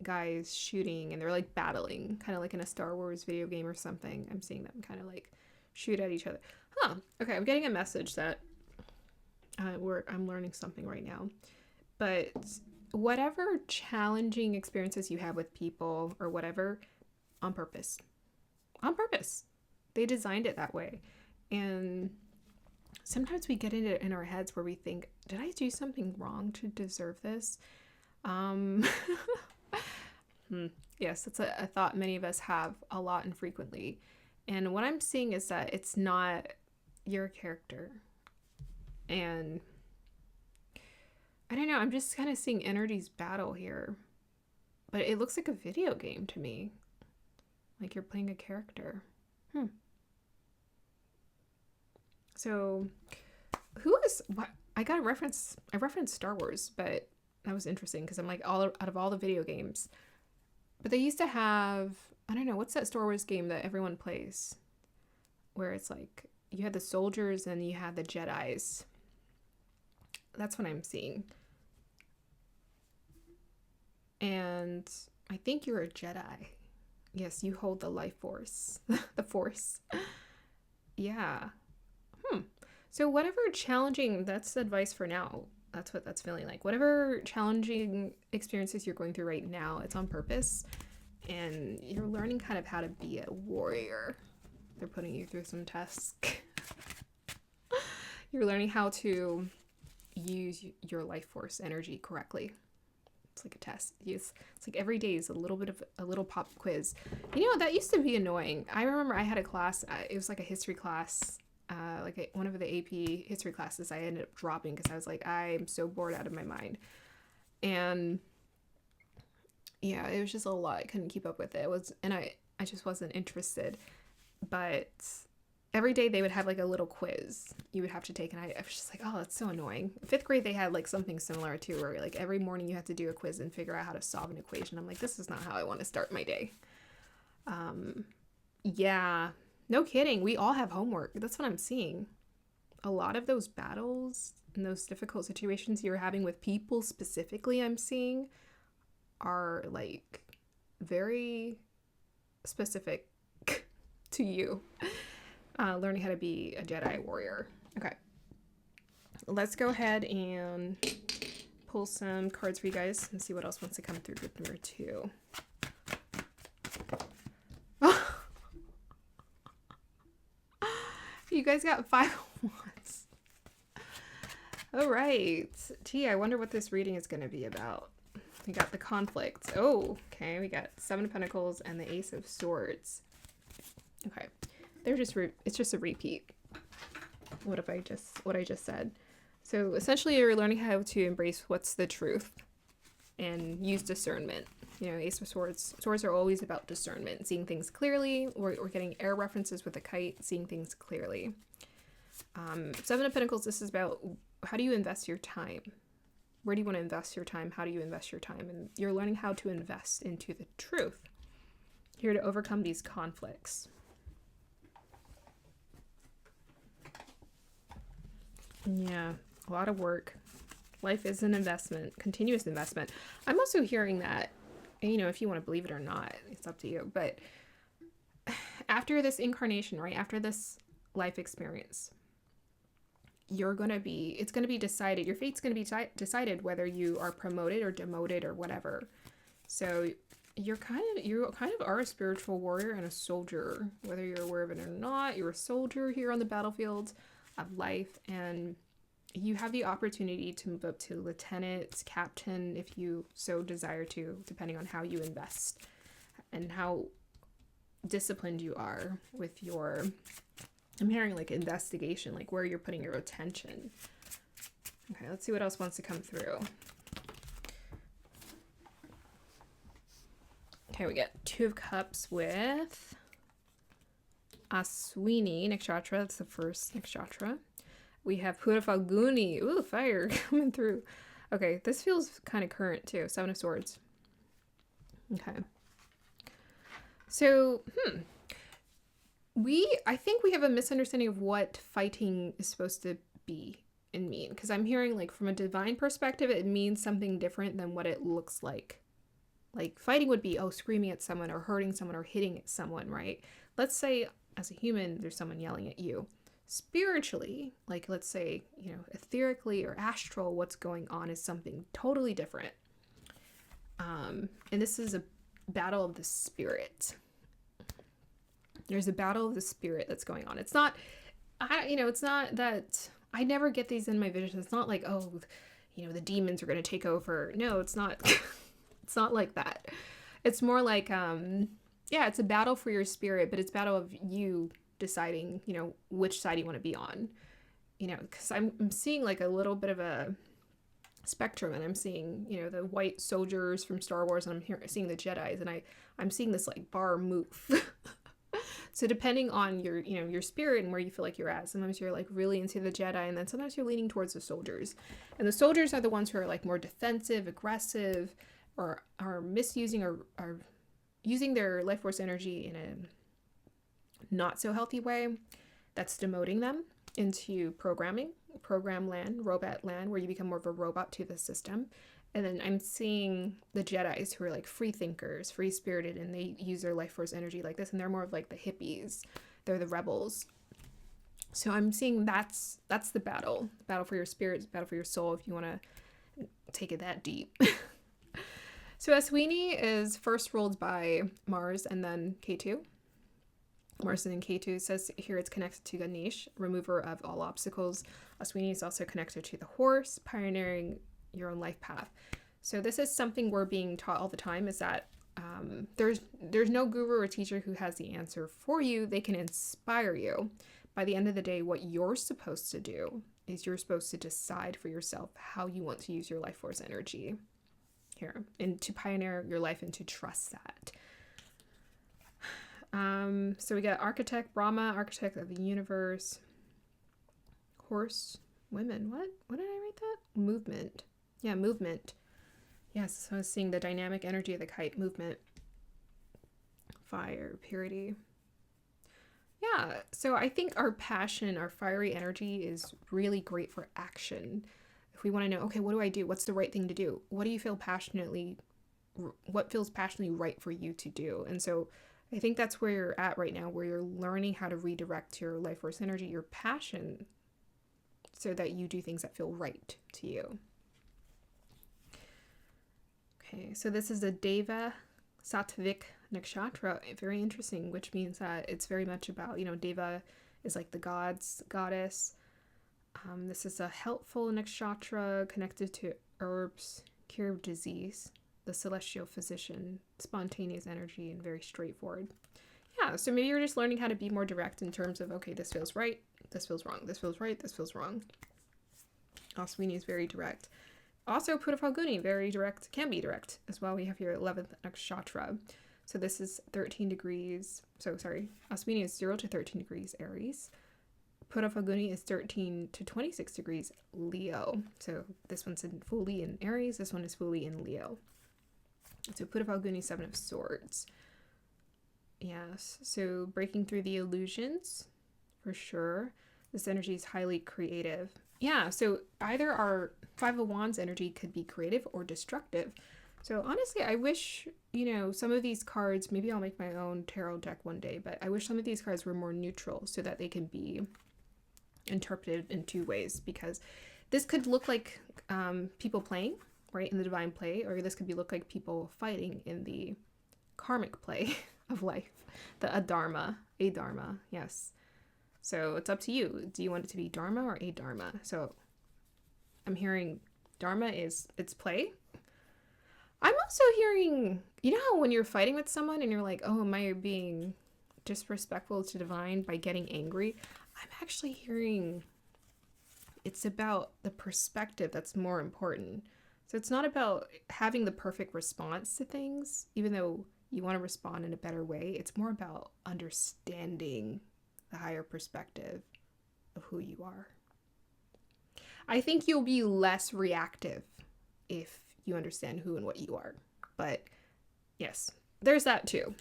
guys shooting and they're like battling, kind of like in a Star Wars video game or something. I'm seeing them kind of like shoot at each other. Huh. Okay, I'm getting a message that I'm learning something right now. But whatever challenging experiences you have with people or whatever, on purpose. On purpose. They designed it that way. And sometimes we get into it in our heads where we think, did I do something wrong to deserve this? Yes, that's a thought many of us have a lot and frequently. And what I'm seeing is that it's not your character. And I don't know, I'm just kind of seeing energies battle here. But it looks like a video game to me. Like you're playing a character. So, who is... What? I referenced Star Wars, but that was interesting because I'm like, out of all the video games... But they used to have, I don't know, what's that Star Wars game that everyone plays? Where it's like, you had the soldiers and you had the Jedis. That's what I'm seeing. And I think you're a Jedi. Yes, you hold the life force. The force. Yeah. So whatever challenging, that's advice for now. That's what that's feeling like. Whatever challenging experiences you're going through right now, it's on purpose. And you're learning kind of how to be a warrior. They're putting you through some tests. You're learning how to use your life force energy correctly. It's like a test. It's like every day is a little pop quiz. You know, that used to be annoying. I remember I had a class, it was like a history class. One of the AP history classes I ended up dropping because I was like, I'm so bored out of my mind. And yeah, it was just a lot. I couldn't keep up with it. I just wasn't interested. But every day they would have like a little quiz you would have to take, and I was just like, oh, that's so annoying. 5th grade they had like something similar too, where like every morning you have to do a quiz and figure out how to solve an equation. I'm like, this is not how I want to start my day. Yeah. No kidding. We all have homework. That's what I'm seeing. A lot of those battles and those difficult situations you're having with people specifically, I'm seeing, are like very specific to you. Learning how to be a Jedi warrior. Okay. Let's go ahead and pull some cards for you guys and see what else wants to come through group number 2. You guys got 5 wands. All right. Gee, I wonder what this reading is going to be about. We got the conflict. Oh, okay. We got 7 of Pentacles and the Ace of Swords. Okay. It's just a repeat. What I just said. So essentially you're learning how to embrace what's the truth and use discernment. You know, Ace of Swords. Swords are always about discernment, seeing things clearly. We're getting air references with a kite, seeing things clearly. 7 of Pentacles, this is about how do you invest your time? Where do you want to invest your time? How do you invest your time? And you're learning how to invest into the truth. Here to overcome these conflicts. Yeah, a lot of work. Life is an investment, continuous investment. I'm also hearing that, you know, if you want to believe it or not, it's up to you. But after this incarnation, right, after this life experience, it's going to be decided. Your fate's going to be decided whether you are promoted or demoted or whatever. So you kind of are a spiritual warrior and a soldier, whether you're aware of it or not. You're a soldier here on the battlefield of life, and you have the opportunity to move up to lieutenant, captain, if you so desire to, depending on how you invest and how disciplined you are with your, I'm hearing like investigation, like where you're putting your attention. Okay, let's see what else wants to come through. Okay, we get Two of Cups with Aswini Nakshatra. That's the first nakshatra. We have Pura Falguni. Ooh, fire coming through. Okay, this feels kind of current too. Seven of Swords. Okay. So, I think we have a misunderstanding of what fighting is supposed to be and mean. Because I'm hearing, like, from a divine perspective, it means something different than what it looks like. Like, fighting would be, screaming at someone or hurting someone or hitting at someone, right? Let's say, as a human, there's someone yelling at you. Spiritually, like, let's say, etherically or astral, what's going on is something totally different. And this is a battle of the spirit. There's a battle of the spirit that's going on. It's not, it's not that, I never get these in my vision. It's not like, the demons are going to take over. No, it's not. It's not like that. It's more like, it's a battle for your spirit, but it's a battle of you deciding, which side you want to be on. Because I'm seeing like a little bit of a spectrum, and I'm seeing, the white soldiers from Star Wars, and I'm seeing the Jedis, and I'm seeing this like bar move. So depending on your, your spirit and where you feel like you're at, sometimes you're like really into the Jedi, and then sometimes you're leaning towards the soldiers. And the soldiers are the ones who are like more defensive, aggressive, or are misusing or are using their life force energy in a not so healthy way that's demoting them into program land, robot land, where you become more of a robot to the system. And then I'm seeing the Jedis who are like free thinkers, free spirited, and they use their life force energy like this, and they're more of like the hippies. They're the rebels. So I'm seeing that's the battle for your spirit, the battle for your soul, if you want to take it that deep. So Aswini is first ruled by Mars and then Ketu. Mars and then Ketu says here it's connected to Ganesh, remover of all obstacles. Aswini is also connected to the horse, pioneering your own life path. So this is something we're being taught all the time, is that there's no guru or teacher who has the answer for you. They can inspire you. By the end of the day, what you're supposed to do is you're supposed to decide for yourself how you want to use your life force energy here, and to pioneer your life and to trust that. So we got architect, Brahma, architect of the universe, horse, women. What did I write that? Movement. Yeah, movement. Yes, so I was seeing the dynamic energy of the kite, movement, fire, purity. Yeah, so I think our passion, our fiery energy is really great for action. If we want to know, okay, what do I do? What's the right thing to do? What feels passionately right for you to do? And so I think that's where you're at right now, where you're learning how to redirect your life force energy, your passion, so that you do things that feel right to you. Okay, so this is a Deva Sattvic Nakshatra, very interesting, which means that it's very much about, Deva is like the goddess. This is a helpful nakshatra connected to herbs, cure of disease, the celestial physician, spontaneous energy, and very straightforward. Yeah, so maybe you're just learning how to be more direct in terms of, okay, this feels right, this feels wrong, this feels right, this feels wrong. Aswini is very direct. Also, Pura Falguni, very direct, can be direct as well. We have your 11th nakshatra. So this is 13 degrees. Aswini is 0 to 13 degrees Aries. Pura Falguni is 13 to 26 degrees Leo. So this one's fully in Aries. This one is fully in Leo. So Pura Falguni, 7 of Swords. Yes. So breaking through the illusions, for sure. This energy is highly creative. Yeah. So either our 5 of Wands energy could be creative or destructive. So honestly, I wish, some of these cards, maybe I'll make my own tarot deck one day, but I wish some of these cards were more neutral so that they can be interpreted in two ways, because this could look like people playing, right, in the divine play, or this could look like people fighting in the karmic play of life, the adharma, yes. So it's up to you. Do you want it to be dharma or adharma? So I'm hearing dharma is it's play. I'm also hearing, you know how when you're fighting with someone and you're like, oh, am I being disrespectful to divine by getting angry? I'm actually hearing it's about the perspective that's more important. So it's not about having the perfect response to things, even though you want to respond in a better way. It's more about understanding the higher perspective of who you are. I think you'll be less reactive if you understand who and what you are. But yes, there's that too.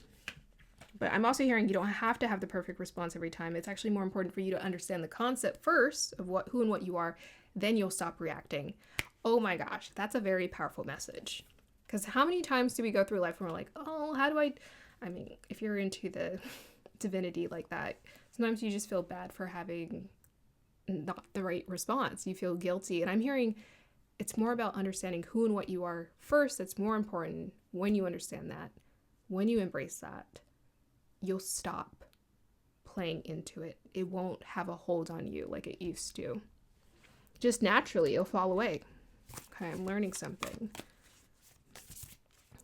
But I'm also hearing you don't have to have the perfect response every time. It's actually more important for you to understand the concept first of who and what you are. Then you'll stop reacting. Oh my gosh, that's a very powerful message. Because how many times do we go through life and we're like, oh, how do I mean, if you're into the divinity like that, sometimes you just feel bad for having not the right response. You feel guilty. And I'm hearing it's more about understanding who and what you are first. That's more important. When you understand that, when you embrace that, you'll stop playing into it. It won't have a hold on you like it used to. Just naturally, it'll fall away. Okay, I'm learning something.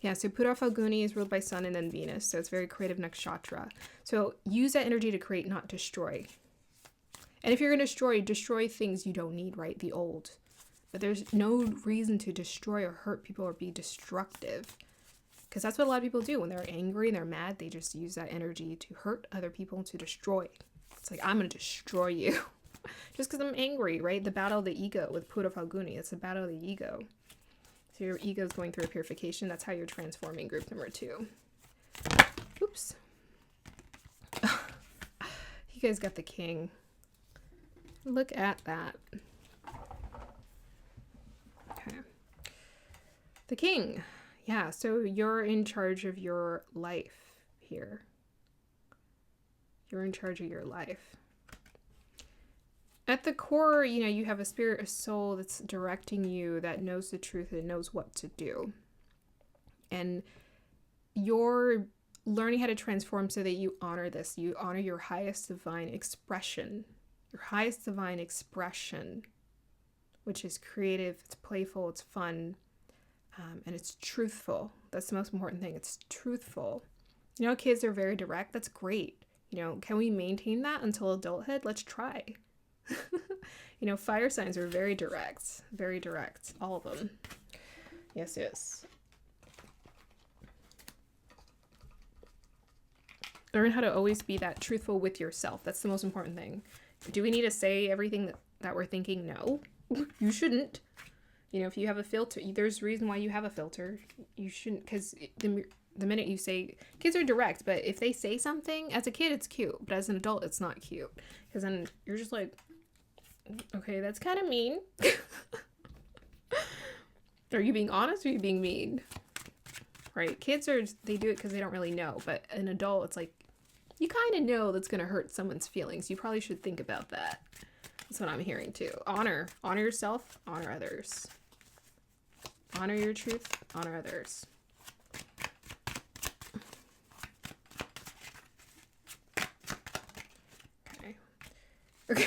Yeah, so Pura Falguni is ruled by Sun and then Venus, so it's very creative nakshatra. So use that energy to create, not destroy. And if you're going to destroy things you don't need, right? The old. But there's no reason to destroy or hurt people or be destructive. Because that's what a lot of people do. When they're angry and they're mad, they just use that energy to hurt other people, to destroy. It's like, I'm going to destroy you. Just because I'm angry, right? The battle of the ego with Pura Falguni. It's the battle of the ego. So your ego is going through a purification. That's how you're transforming group number 2. Oops. You guys got the king. Look at that. Okay. The king. Yeah, so you're in charge of your life here. You're in charge of your life. At the core, you know, you have a spirit, a soul that's directing you, that knows the truth and knows what to do. And you're learning how to transform so that you honor this. You honor your highest divine expression. Your highest divine expression, which is creative, it's playful, it's fun, and it's truthful. That's the most important thing. It's truthful. You know, kids are very direct. That's great. You know, can we maintain that until adulthood? Let's try. You know, fire signs are very direct, all of them. Yes. Learn how to always be that truthful with yourself. That's the most important thing. Do we need to say everything that we're thinking? No, you shouldn't. You know, if you have a filter, there's a reason why you have a filter. You shouldn't, because the minute you say, kids are direct, but if they say something, as a kid, it's cute, but as an adult, it's not cute. Because then you're just like, okay, that's kind of mean. Are you being honest or are you being mean? Right? Kids they do it because they don't really know, but an adult, it's like, you kind of know that's going to hurt someone's feelings. You probably should think about that. That's what I'm hearing too. Honor yourself, honor others. Honor your truth, honor others. Okay.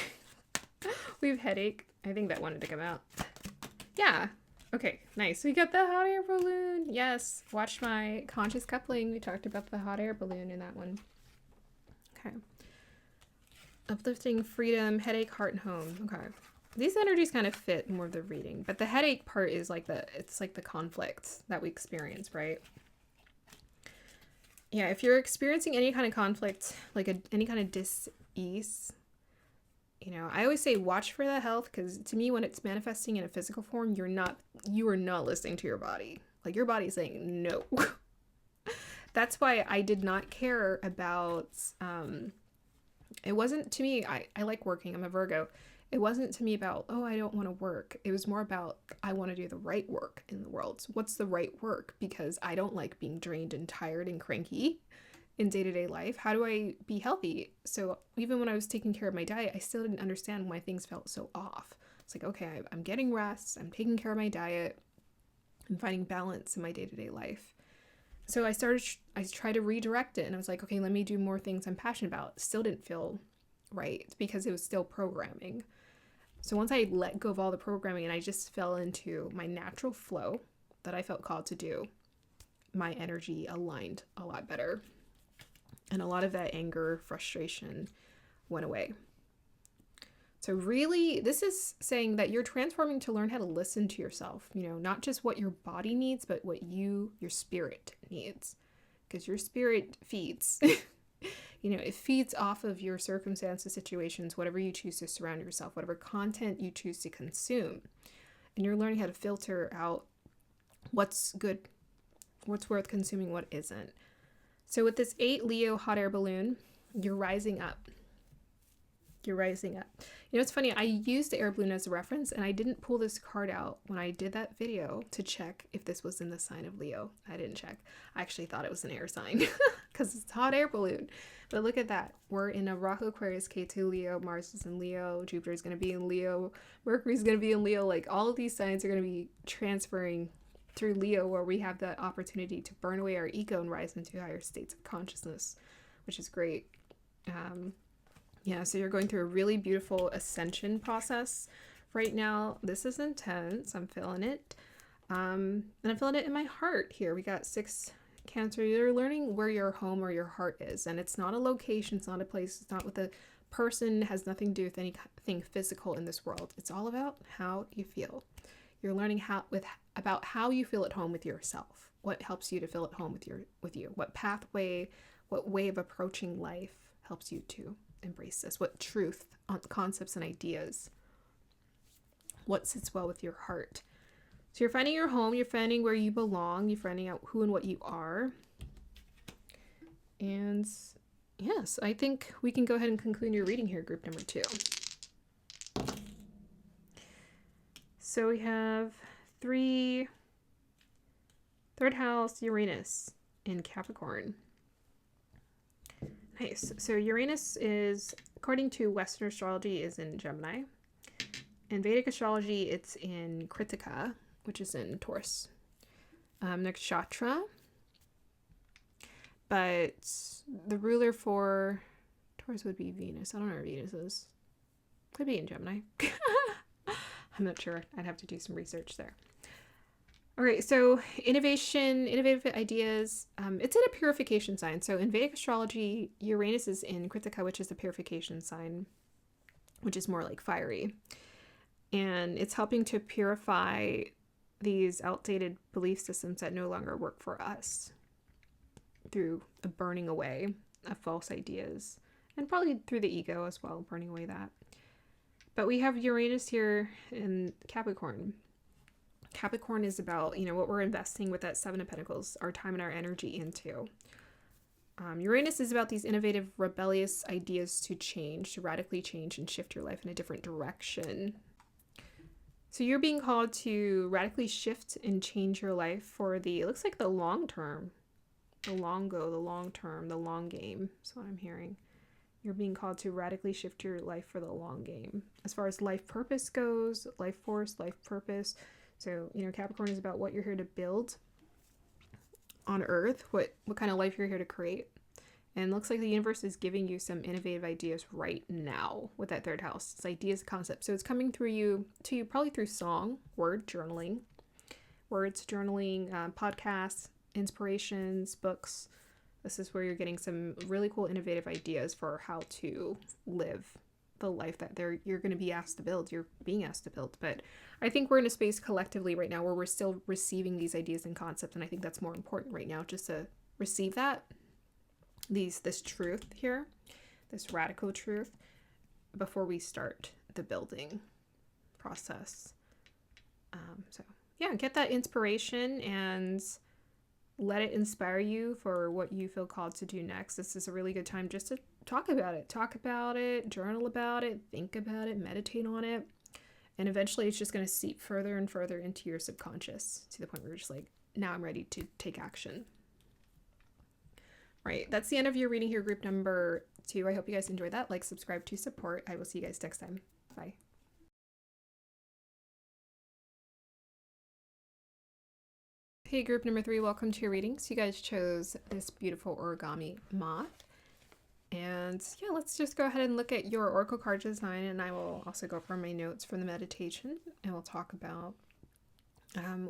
We have headache. I think that wanted to come out. Yeah. Okay, nice. We got the hot air balloon. Yes. Watch my conscious coupling. We talked about the hot air balloon in that one. Okay. Uplifting, freedom, headache, heart, and home. Okay. These energies kind of fit more of the reading, but the headache part is like it's like the conflict that we experience, right? Yeah, if you're experiencing any kind of conflict, like any kind of dis-ease, you know, I always say watch for that health, because to me, when it's manifesting in a physical form, you are not listening to your body. Like, your body's saying no. That's why I did not care about, it wasn't to me, I like working, I'm a Virgo. It wasn't to me about, oh, I don't want to work. It was more about, I want to do the right work in the world. So what's the right work? Because I don't like being drained and tired and cranky in day-to-day life. How do I be healthy? So even when I was taking care of my diet, I still didn't understand why things felt so off. It's like, okay, I'm getting rest, I'm taking care of my diet, I'm finding balance in my day-to-day life. So I tried to redirect it, and I was like, okay, let me do more things I'm passionate about. Still didn't feel right because it was still programming. So once I let go of all the programming and I just fell into my natural flow that I felt called to do, my energy aligned a lot better. And a lot of that anger, frustration went away. So really, this is saying that you're transforming to learn how to listen to yourself, not just what your body needs, but what your spirit needs. Because your spirit feeds. It feeds off of your circumstances, situations, whatever you choose to surround yourself, whatever content you choose to consume. And you're learning how to filter out what's good, what's worth consuming, what isn't. So with this 8 Leo hot air balloon, you're rising up. You're rising up. It's funny, I used the air balloon as a reference, and I didn't pull this card out when I did that video to check if this was in the sign of Leo. I didn't check. I actually thought it was an air sign because it's a hot air balloon. But look at that. We're in a Rock Aquarius K2 Leo. Mars is in Leo. Jupiter is going to be in Leo. Mercury is going to be in Leo. Like, all of these signs are going to be transferring through Leo, where we have the opportunity to burn away our ego and rise into higher states of consciousness, which is great. So you're going through a really beautiful ascension process right now. This is intense. I'm feeling it. And I'm feeling it in my heart here. We got 6 Cancer. You're learning where your home or your heart is. And it's not a location. It's not a place. It's not with a person. It has nothing to do with anything physical in this world. It's all about how you feel. You're learning about how you feel at home with yourself. What helps you to feel at home with you? What pathway, what way of approaching life helps you to embrace this? What truth, concepts, and ideas? What sits well with your heart? So you're finding your home, you're finding where you belong, you're finding out who and what you are. And yes, I think we can go ahead and conclude your reading here, group number 2. So we have 3, 3rd house, Uranus in Capricorn. Nice. So Uranus is, according to Western astrology, is in Gemini. In Vedic astrology, it's in Kritika, which is in Taurus. Nakshatra. But the ruler for Taurus would be Venus. I don't know where Venus is. Could be in Gemini. I'm not sure. I'd have to do some research there. Okay, so innovative ideas. It's in a purification sign. So in Vedic astrology, Uranus is in Kritika, which is the purification sign, which is more like fiery. And it's helping to purify these outdated belief systems that no longer work for us through a burning away of false ideas, and probably through the ego as well, burning away that. But we have Uranus here in Capricorn. Capricorn is about, what we're investing with that 7 of Pentacles, our time and our energy into. Uranus is about these innovative, rebellious ideas to change, to radically change and shift your life in a different direction. So you're being called to radically shift and change your life for it looks like the long term, the long term, the long game. That's what I'm hearing. You're being called to radically shift your life for the long game. As far as life purpose goes, life force, life purpose. So, Capricorn is about what you're here to build on Earth, what kind of life you're here to create. And it looks like the universe is giving you some innovative ideas right now with that 3rd house. It's ideas, concepts. So it's coming to you probably through song, words journaling, podcasts, inspirations, books. This is where you're getting some really cool innovative ideas for how to live the life that you're going to be asked to build. You're being asked to build. But I think we're in a space collectively right now where we're still receiving these ideas and concepts. And I think that's more important right now, just to receive that. This truth here, this radical truth, before we start the building process. Get that inspiration and let it inspire you for what you feel called to do next. This is a really good time just to talk about it, journal about it, think about it, meditate on it. And eventually it's just going to seep further and further into your subconscious to the point where you're just like, now I'm ready to take action. Right, that's the end of your reading here, group number 2. I hope you guys enjoyed that. Like, subscribe to support. I will see you guys next time. Bye. Hey, group number 3, welcome to your reading. So you guys chose this beautiful origami moth. And yeah, let's just go ahead and look at your oracle card design, and I will also go over my notes from the meditation, and we'll talk about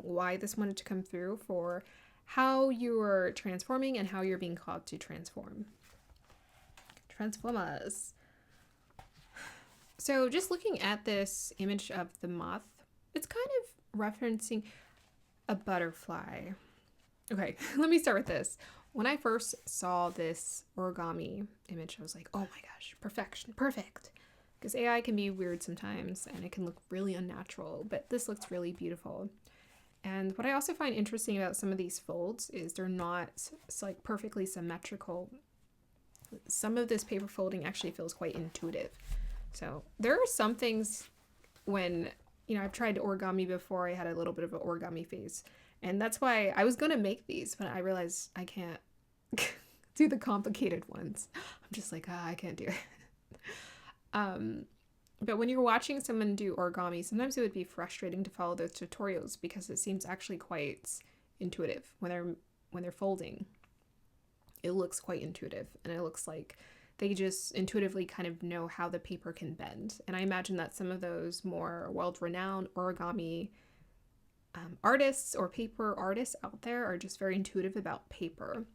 why this wanted to come through, for how you are transforming and how you're being called to transform. Transform us. So just looking at this image of the moth, it's kind of referencing a butterfly. Okay, let me start with this. When I first saw this origami image, I was like, oh my gosh, perfection, perfect. Because AI can be weird sometimes and it can look really unnatural, but this looks really beautiful. And what I also find interesting about some of these folds is they're not like perfectly symmetrical. Some of this paper folding actually feels quite intuitive. So there are some things when, I've tried origami before, I had a little bit of an origami phase. And that's why I was going to make these, but I realized I can't do the complicated ones. I'm just like, I can't do it. But when you're watching someone do origami, sometimes it would be frustrating to follow those tutorials because it seems actually quite intuitive when they're folding. It looks quite intuitive, and it looks like they just intuitively kind of know how the paper can bend. And I imagine that some of those more world-renowned origami artists or paper artists out there are just very intuitive about paper.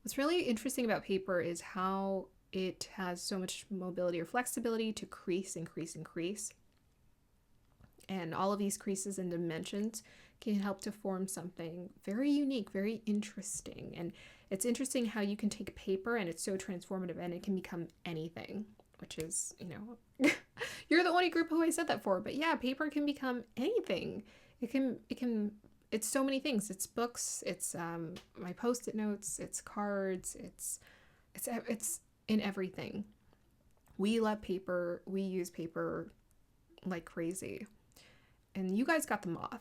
What's really interesting about paper is how it has so much mobility or flexibility to crease and crease and crease. And all of these creases and dimensions can help to form something very unique, very interesting. And it's interesting how you can take paper and it's so transformative and it can become anything, which is, you're the only group who I said that for. But yeah, paper can become anything. It's so many things. It's books, it's my Post-it notes, it's cards, it's in everything. We love paper. We use paper like crazy. And you guys got the moth.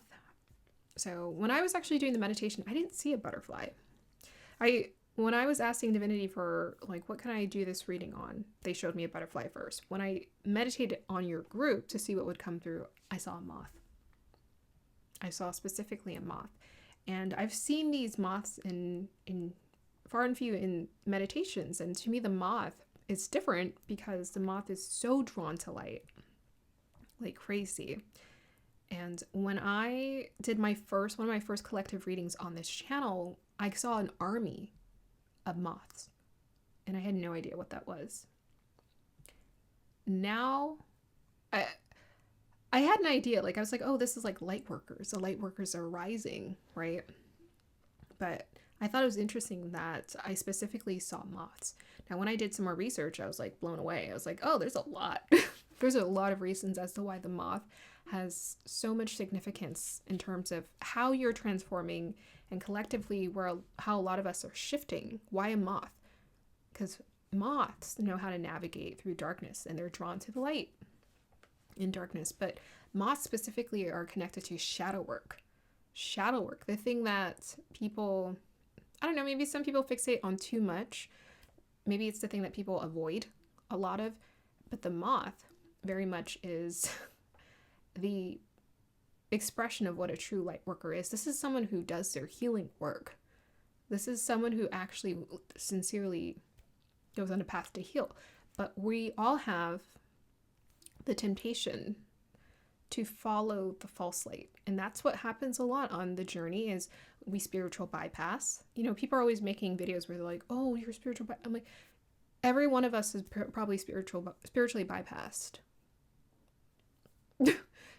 So when I was actually doing the meditation, I didn't see a butterfly. When I was asking Divinity for what can I do this reading on, they showed me a butterfly first. When I meditated on your group to see what would come through, I saw a moth. I saw specifically a moth. And I've seen these moths in far and few in meditations. And to me, the moth is different because the moth is so drawn to light, like crazy. And when I did one of my first collective readings on this channel, I saw an army of moths. And I had no idea what that was. Now, I had an idea. I was like, oh, this is like light workers. The light workers are rising, right? But I thought it was interesting that I specifically saw moths. Now, when I did some more research, I was blown away. I was like, oh, there's a lot. There's a lot of reasons as to why the moth has so much significance in terms of how you're transforming and collectively how a lot of us are shifting. Why a moth? Because moths know how to navigate through darkness and they're drawn to the light in darkness. But moths specifically are connected to shadow work. Shadow work, the thing that people, I don't know, maybe some people fixate on too much. Maybe it's the thing that people avoid a lot of. But the moth very much is the expression of what a true light worker is. This is someone who does their healing work. This is someone who actually sincerely goes on a path to heal. But we all have the temptation to follow the false light. And that's what happens a lot on the journey is we spiritual bypass. People are always making videos where they're like, oh, you're spiritual. I'm like, every one of us is probably spiritually bypassed.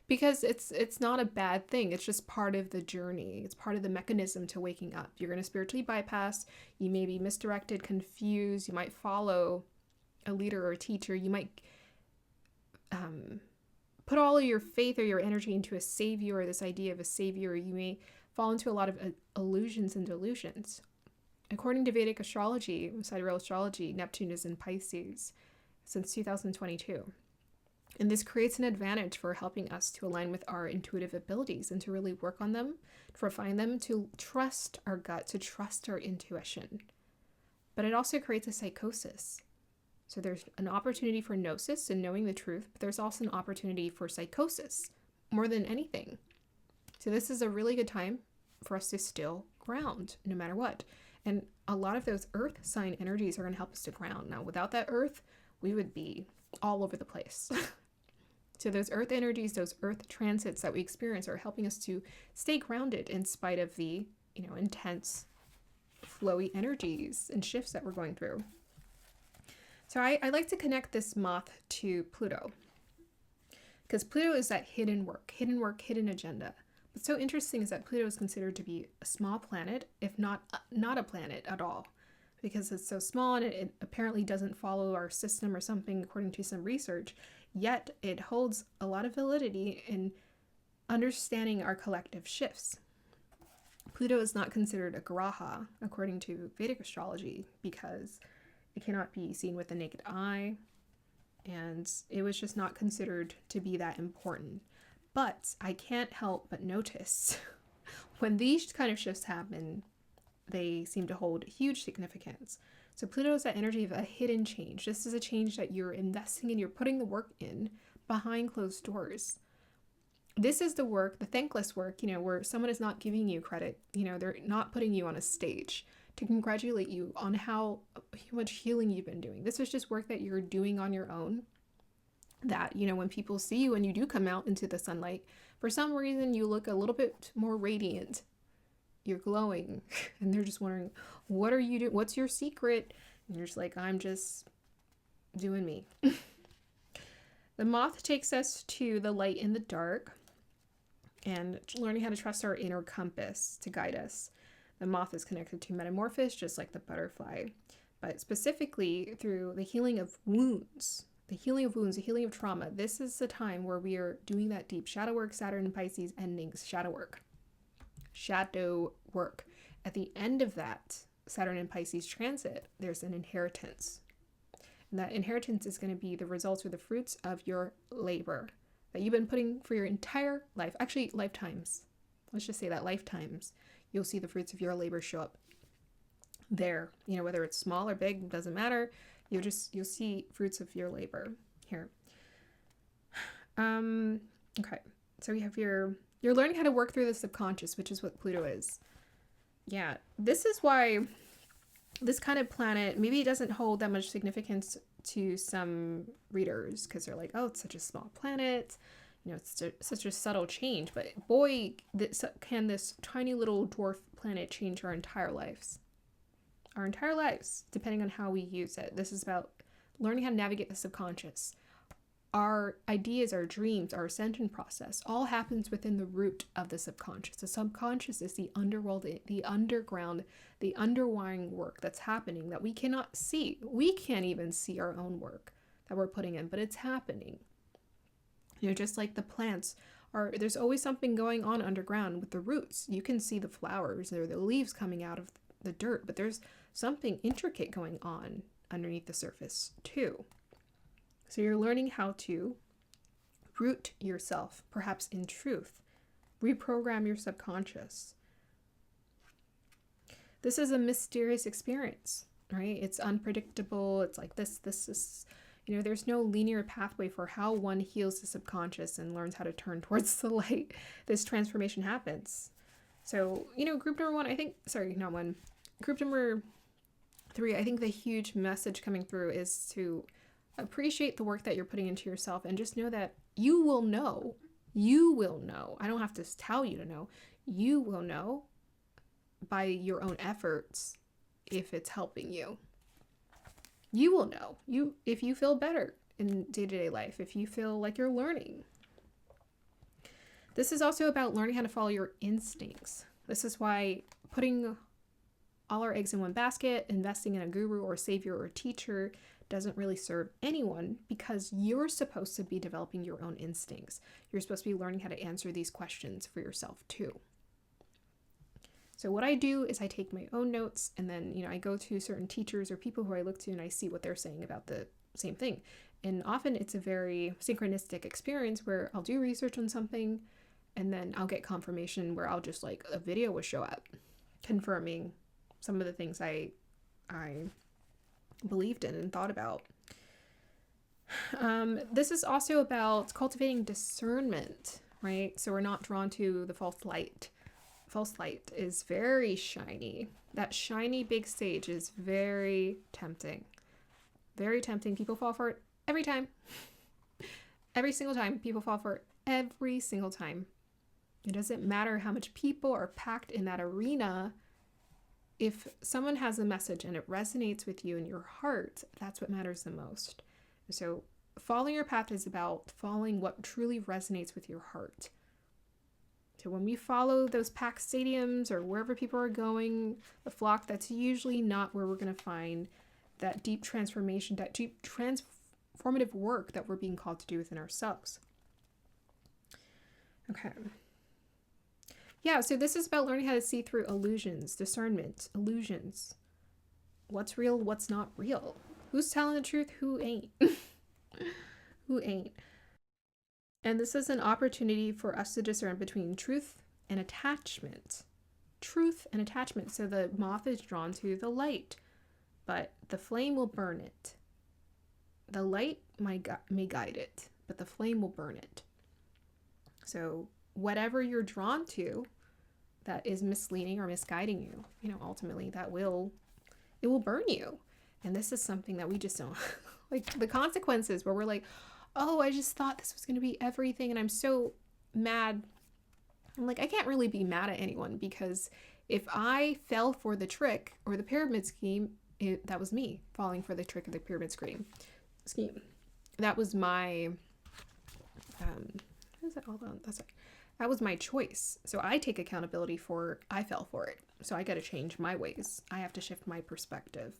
Because it's not a bad thing. It's just part of the journey. It's part of the mechanism to waking up. You're going to spiritually bypass. You may be misdirected, confused. You might follow a leader or a teacher. You might put all of your faith or your energy into a savior or this idea of a savior. You may fall into a lot of illusions and delusions. According to Vedic Astrology, sidereal astrology, Neptune is in Pisces since 2022. And this creates an advantage for helping us to align with our intuitive abilities and to really work on them, to refine them, to trust our gut, to trust our intuition. But it also creates a psychosis. So there's an opportunity for gnosis and knowing the truth, but there's also an opportunity for psychosis more than anything. So this is a really good time for us to still ground no matter what. And a lot of those earth sign energies are going to help us to ground. Now, without that earth, we would be all over the place. So those earth energies, those earth transits that we experience are helping us to stay grounded in spite of the, intense flowy energies and shifts that we're going through. So I like to connect this moth to Pluto, because Pluto is that hidden work, hidden agenda. What's so interesting is that Pluto is considered to be a small planet, if not a planet at all, because it's so small and it apparently doesn't follow our system or something, according to some research. Yet it holds a lot of validity in understanding our collective shifts. Pluto is not considered a graha, according to Vedic astrology, because it cannot be seen with the naked eye, and it was just not considered to be that important. But I can't help but notice when these kind of shifts happen, they seem to hold huge significance. So Pluto is that energy of a hidden change. This is a change that you're investing in, you're putting the work in behind closed doors. This is the work, the thankless work, where someone is not giving you credit. They're not putting you on a stage to congratulate you on how much healing you've been doing. This is just work that you're doing on your own. That, when people see you and you do come out into the sunlight, for some reason you look a little bit more radiant. You're glowing, and they're just wondering, what are you doing? What's your secret? And you're just like, I'm just doing me. The moth takes us to the light in the dark and learning how to trust our inner compass to guide us. The moth is connected to metamorphosis, just like the butterfly, but specifically through the healing of wounds. The healing of wounds, the healing of trauma. This is the time where we are doing that deep shadow work, Saturn and Pisces endings, shadow work. At the end of that Saturn and Pisces transit, there's an inheritance. And that inheritance is going to be the results or the fruits of your labor that you've been putting for your entire life. Actually, lifetimes. Let's just say that lifetimes. You'll see the fruits of your labor show up there. Whether it's small or big, doesn't matter. You'll see fruits of your labor here. Okay. So we have you're learning how to work through the subconscious, which is what Pluto is. Yeah, this is why this kind of planet, maybe it doesn't hold that much significance to some readers, because they're like, oh, it's such a small planet, it's such a subtle change. But boy, can this tiny little dwarf planet change our entire lives. Our entire lives, depending on how we use it. This is about learning how to navigate the subconscious. Our ideas, our dreams, our ascension process all happens within the root of the subconscious. The subconscious is the underworld, the underground, the underlying work that's happening that we cannot see. We can't even see our own work that we're putting in, but it's happening. Just like the plants there's always something going on underground with the roots. You can see the flowers or the leaves coming out of the dirt, but there's something intricate going on underneath the surface too. So you're learning how to root yourself, perhaps in truth, reprogram your subconscious. This is a mysterious experience, right? It's unpredictable. It's like this is, there's no linear pathway for how one heals the subconscious and learns how to turn towards the light. This transformation happens. So, group number 1, group number 3, I think the huge message coming through is to appreciate the work that you're putting into yourself, and just know that you will know. I don't have to tell you to know. You will know by your own efforts if it's helping you. You will know. If you feel better in day-to-day life, if you feel like you're learning. This is also about learning how to follow your instincts. This is why putting all our eggs in one basket, investing in a guru or savior or teacher, doesn't really serve anyone, because you're supposed to be developing your own instincts. You're supposed to be learning how to answer these questions for yourself too. So what I do is I take my own notes, and then, I go to certain teachers or people who I look to, and I see what they're saying about the same thing. And often it's a very synchronistic experience where I'll do research on something, and then I'll get confirmation where I'll just a video will show up confirming some of the things I believed in and thought about. This is also about cultivating discernment, right? So we're not drawn to the false light. false light is very shiny. That shiny big stage is very tempting. Very tempting. People fall for it every time. Every single time. People fall for it every single time. It doesn't matter how much people are packed in that arena. If someone has a message and it resonates with you in your heart, that's what matters the most. So following your path is about following what truly resonates with your heart. So when we follow those packed stadiums or wherever people are going, the flock, that's usually not where we're going to find that deep transformation, that deep transformative work that we're being called to do within ourselves. Okay. Yeah, so this is about learning how to see through illusions, discernment, illusions. What's real, what's not real. Who's telling the truth, who ain't. Who ain't. And this is an opportunity for us to discern between truth and attachment. Truth and attachment. So the moth is drawn to the light, but the flame will burn it. The light may guide it, but the flame will burn it. So whatever you're drawn to that is misleading or misguiding you, ultimately it will burn you. And this is something that we just don't like, the consequences where we're like, oh, I just thought this was going to be everything and I'm so mad. I'm like, I can't really be mad at anyone, because if I fell for the trick or the pyramid scheme, that was me falling for the trick of the pyramid scheme. That was my, that was my choice. So I take accountability for, I fell for it. So I got to change my ways. I have to shift my perspective.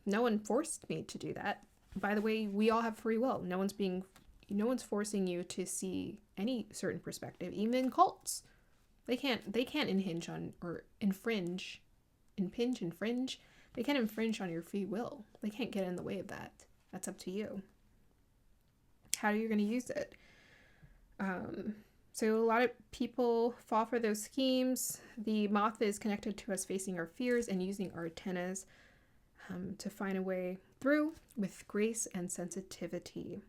No one forced me to do that. By the way, we all have free will. No one's forcing you to see any certain perspective. Even cults, they can't infringe. They can't infringe on your free will. They can't get in the way of that. That's up to you. How are you going to use it? So a lot of people fall for those schemes. The moth is connected to us facing our fears and using our antennas to find a way through with grace and sensitivity.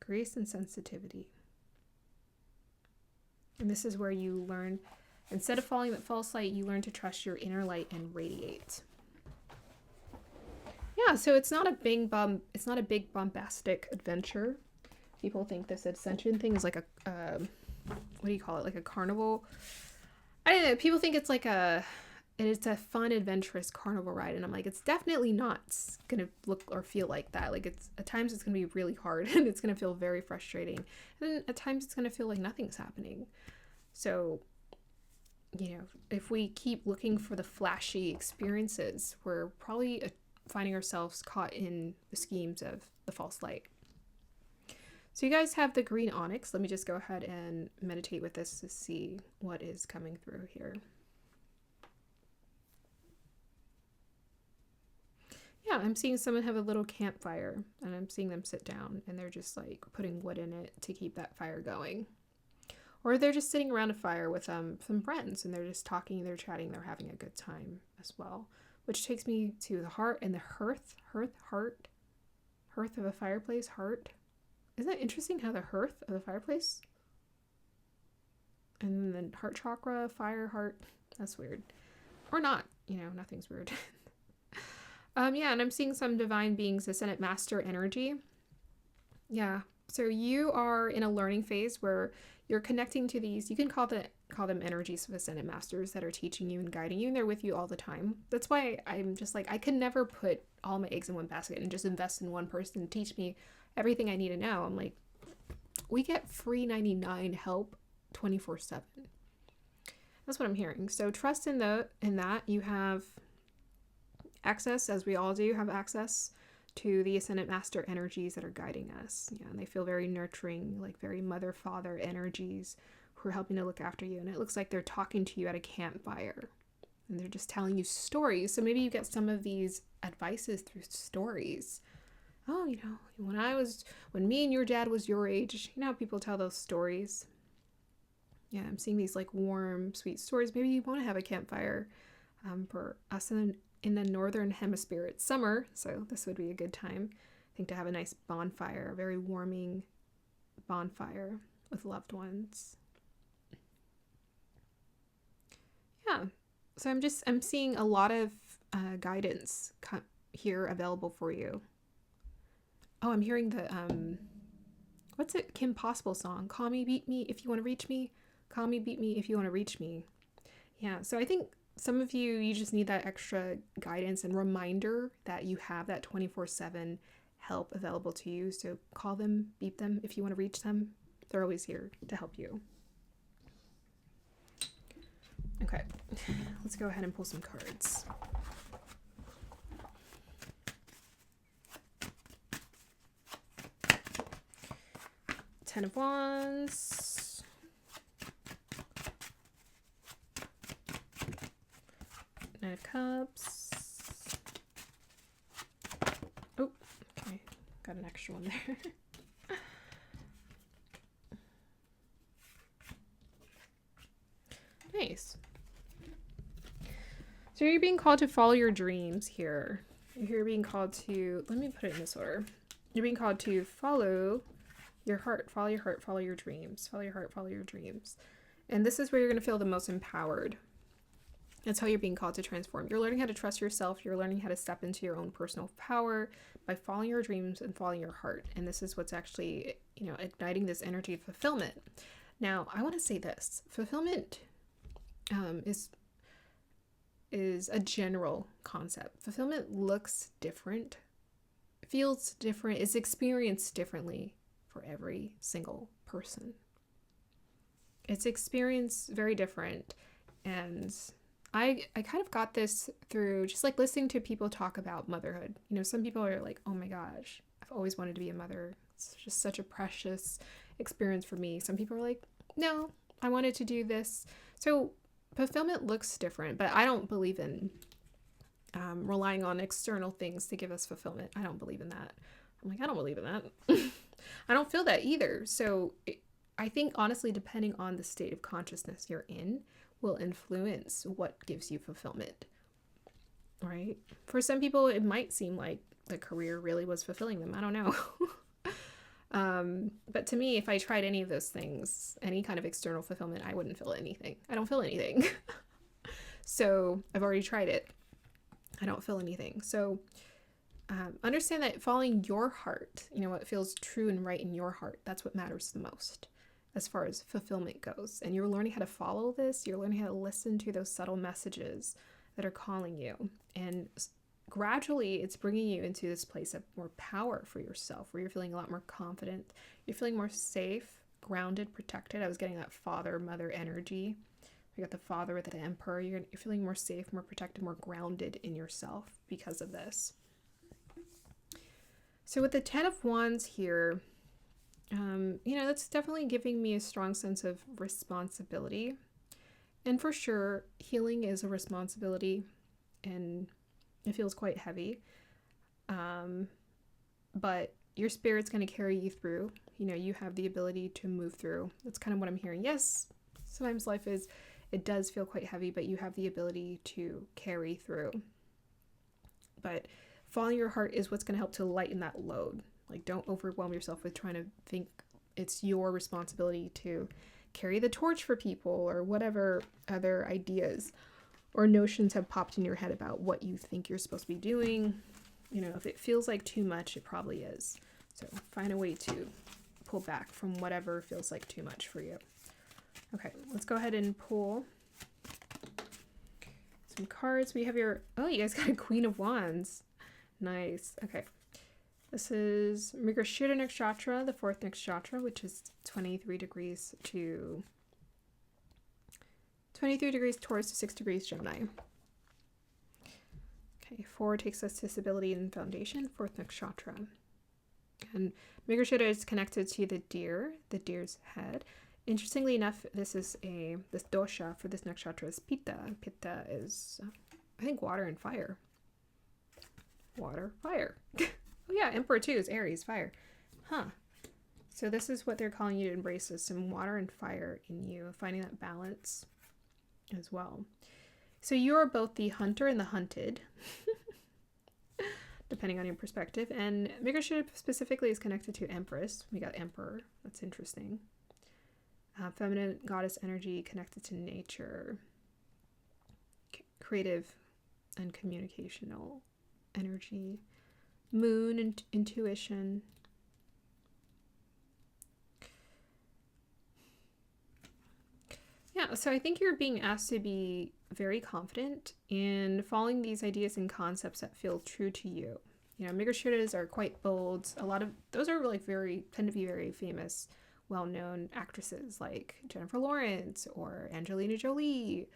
Grace and sensitivity. And this is where you learn, instead of following that false light, you learn to trust your inner light and radiate. Yeah, so it's not a big bombastic adventure. People think this ascension thing is like a what do you call it? Like a carnival. I don't know. People think it's a fun, adventurous carnival ride, and I'm like, it's definitely not gonna look or feel like that. Like, it's at times it's gonna be really hard and it's gonna feel very frustrating, and at times it's gonna feel like nothing's happening. So, if we keep looking for the flashy experiences, we're probably finding ourselves caught in the schemes of the false light. So you guys have the green onyx. Let me just go ahead and meditate with this to see what is coming through here. Yeah, I'm seeing someone have a little campfire, and I'm seeing them sit down and they're just like putting wood in it to keep that fire going. Or they're just sitting around a fire with some friends, and they're just talking, they're chatting, they're having a good time as well. Which takes me to the heart and the hearth of a fireplace, heart. Isn't that interesting how the hearth of the fireplace? And then heart chakra, fire, heart. That's weird. Or not, nothing's weird. Yeah, and I'm seeing some divine beings, ascendant master energy. Yeah, so you are in a learning phase where you're connecting to these, you can call them energies of ascendant masters that are teaching you and guiding you, and they're with you all the time. That's why I'm just like, I could never put all my eggs in one basket and just invest in one person and teach me everything I need to know. I'm like, we get free 99 help 24/7. That's what I'm hearing. So trust in that. You have access, as we all do, have access to the ascendant master energies that are guiding us. Yeah, and they feel very nurturing, like very mother, father energies who are helping to look after you. And it looks like they're talking to you at a campfire, and they're just telling you stories. So maybe you get some of these advices through stories. Oh, when me and your dad was your age, how people tell those stories. Yeah, I'm seeing these like warm, sweet stories. Maybe you want to have a campfire. For us in the northern hemisphere, it's summer, so this would be a good time, I think, to have a nice bonfire, a very warming bonfire with loved ones. Yeah. So I'm seeing a lot of guidance here available for you. Oh, I'm hearing the what's it? Kim Possible song. Call me, beat me if you want to reach me. Call me, beat me if you want to reach me. Yeah. So I think some of you just need that extra guidance and reminder that you have that 24/7 help available to you. So call them, beep them if you want to reach them. They're always here to help you. Okay, let's go ahead and pull some cards. Ten of Wands. Nine of Cups. Oh, okay. Got an extra one there. Nice. So you're being called to follow your dreams here. You're being called to, let me put it in this order. You're being called to follow your heart, follow your heart, follow your dreams, follow your heart, follow your dreams. And this is where you're going to feel the most empowered. That's how you're being called to transform. You're learning how to trust yourself. You're learning how to step into your own personal power by following your dreams and following your heart. And this is what's actually, igniting this energy of fulfillment. Now, I want to say this. Fulfillment is a general concept. Fulfillment looks different, feels different, is experienced differently for every single person. It's experienced very different. And I kind of got this through just like listening to people talk about motherhood. Some people are like, oh my gosh, I've always wanted to be a mother. It's just such a precious experience for me. Some people are like, no, I wanted to do this. So fulfillment looks different, but I don't believe in relying on external things to give us fulfillment. I don't believe in that. I'm like, I don't believe in that. I don't feel that either. So I think honestly, depending on the state of consciousness you're in, will influence what gives you fulfillment, right? For some people, it might seem like the career really was fulfilling them. I don't know. But to me, if I tried any of those things, any kind of external fulfillment, I wouldn't feel anything. I don't feel anything. So I've already tried it. I don't feel anything. So understand that following your heart, what feels true and right in your heart, that's what matters the most as far as fulfillment goes. And you're learning how to follow this. You're learning how to listen to those subtle messages that are calling you. And gradually, it's bringing you into this place of more power for yourself, where you're feeling a lot more confident. You're feeling more safe, grounded, protected. I was getting that father-mother energy. You got the father with the emperor. You're feeling more safe, more protected, more grounded in yourself because of this. So with the Ten of Wands here, that's definitely giving me a strong sense of responsibility. And for sure, healing is a responsibility, and it feels quite heavy. But your spirit's going to carry you through. You have the ability to move through. That's kind of what I'm hearing. Yes, sometimes it does feel quite heavy, but you have the ability to carry through. But following your heart is what's going to help to lighten that load. Like, don't overwhelm yourself with trying to think it's your responsibility to carry the torch for people or whatever other ideas or notions have popped in your head about what you think you're supposed to be doing. If it feels like too much, it probably is. So find a way to pull back from whatever feels like too much for you. Okay, let's go ahead and pull some cards. We have you guys got a Queen of Wands. Nice. Okay. This is Mrigashira Nakshatra, the 4th Nakshatra, which is 23 degrees Taurus to 6 degrees Gemini. Okay, 4 takes us to stability and foundation, 4th Nakshatra. And Mrigashira is connected to the deer's head. Interestingly enough, this dosha for this nakshatra is Pitta. Pitta is, I think, water and fire. Water, fire. Oh yeah, Emperor too is Aries, fire. Huh. So this is what they're calling you to embrace, is some water and fire in you, finding that balance as well. So you're both the hunter and the hunted, depending on your perspective. And Mrigashira specifically is connected to Empress. We got Emperor. That's interesting. Feminine goddess energy connected to nature. creative and communicational energy. Moon and intuition. Yeah, so I think you're being asked to be very confident in following these ideas and concepts that feel true to you. You know, Migashira's are quite bold. A lot of those are like tend to be very famous, well-known actresses like Jennifer Lawrence or Angelina Jolie.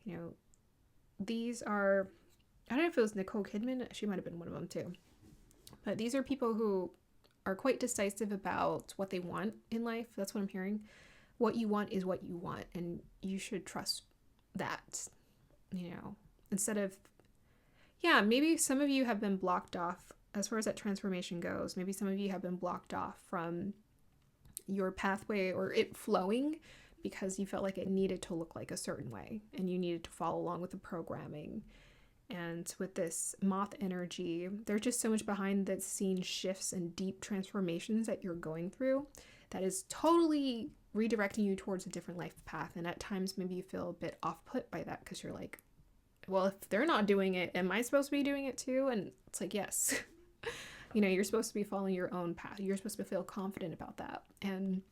You know, these are, I don't know if it was Nicole Kidman, she might have been one of them too. But these are people who are quite decisive about what they want in life. That's what I'm hearing. What you want is what you want, and you should trust that, you know, instead of, yeah, maybe some of you have been blocked off as far as that transformation goes. Maybe some of you have been blocked off from your pathway or it flowing because you felt like it needed to look like a certain way and you needed to follow along with the programming. And with this moth energy, there's just so much behind the scene shifts and deep transformations that you're going through that is totally redirecting you towards a different life path. And at times maybe you feel a bit off put by that because you're like, well, if they're not doing it, am I supposed to be doing it too? And it's like, yes. You know, you're supposed to be following your own path. You're supposed to feel confident about that. And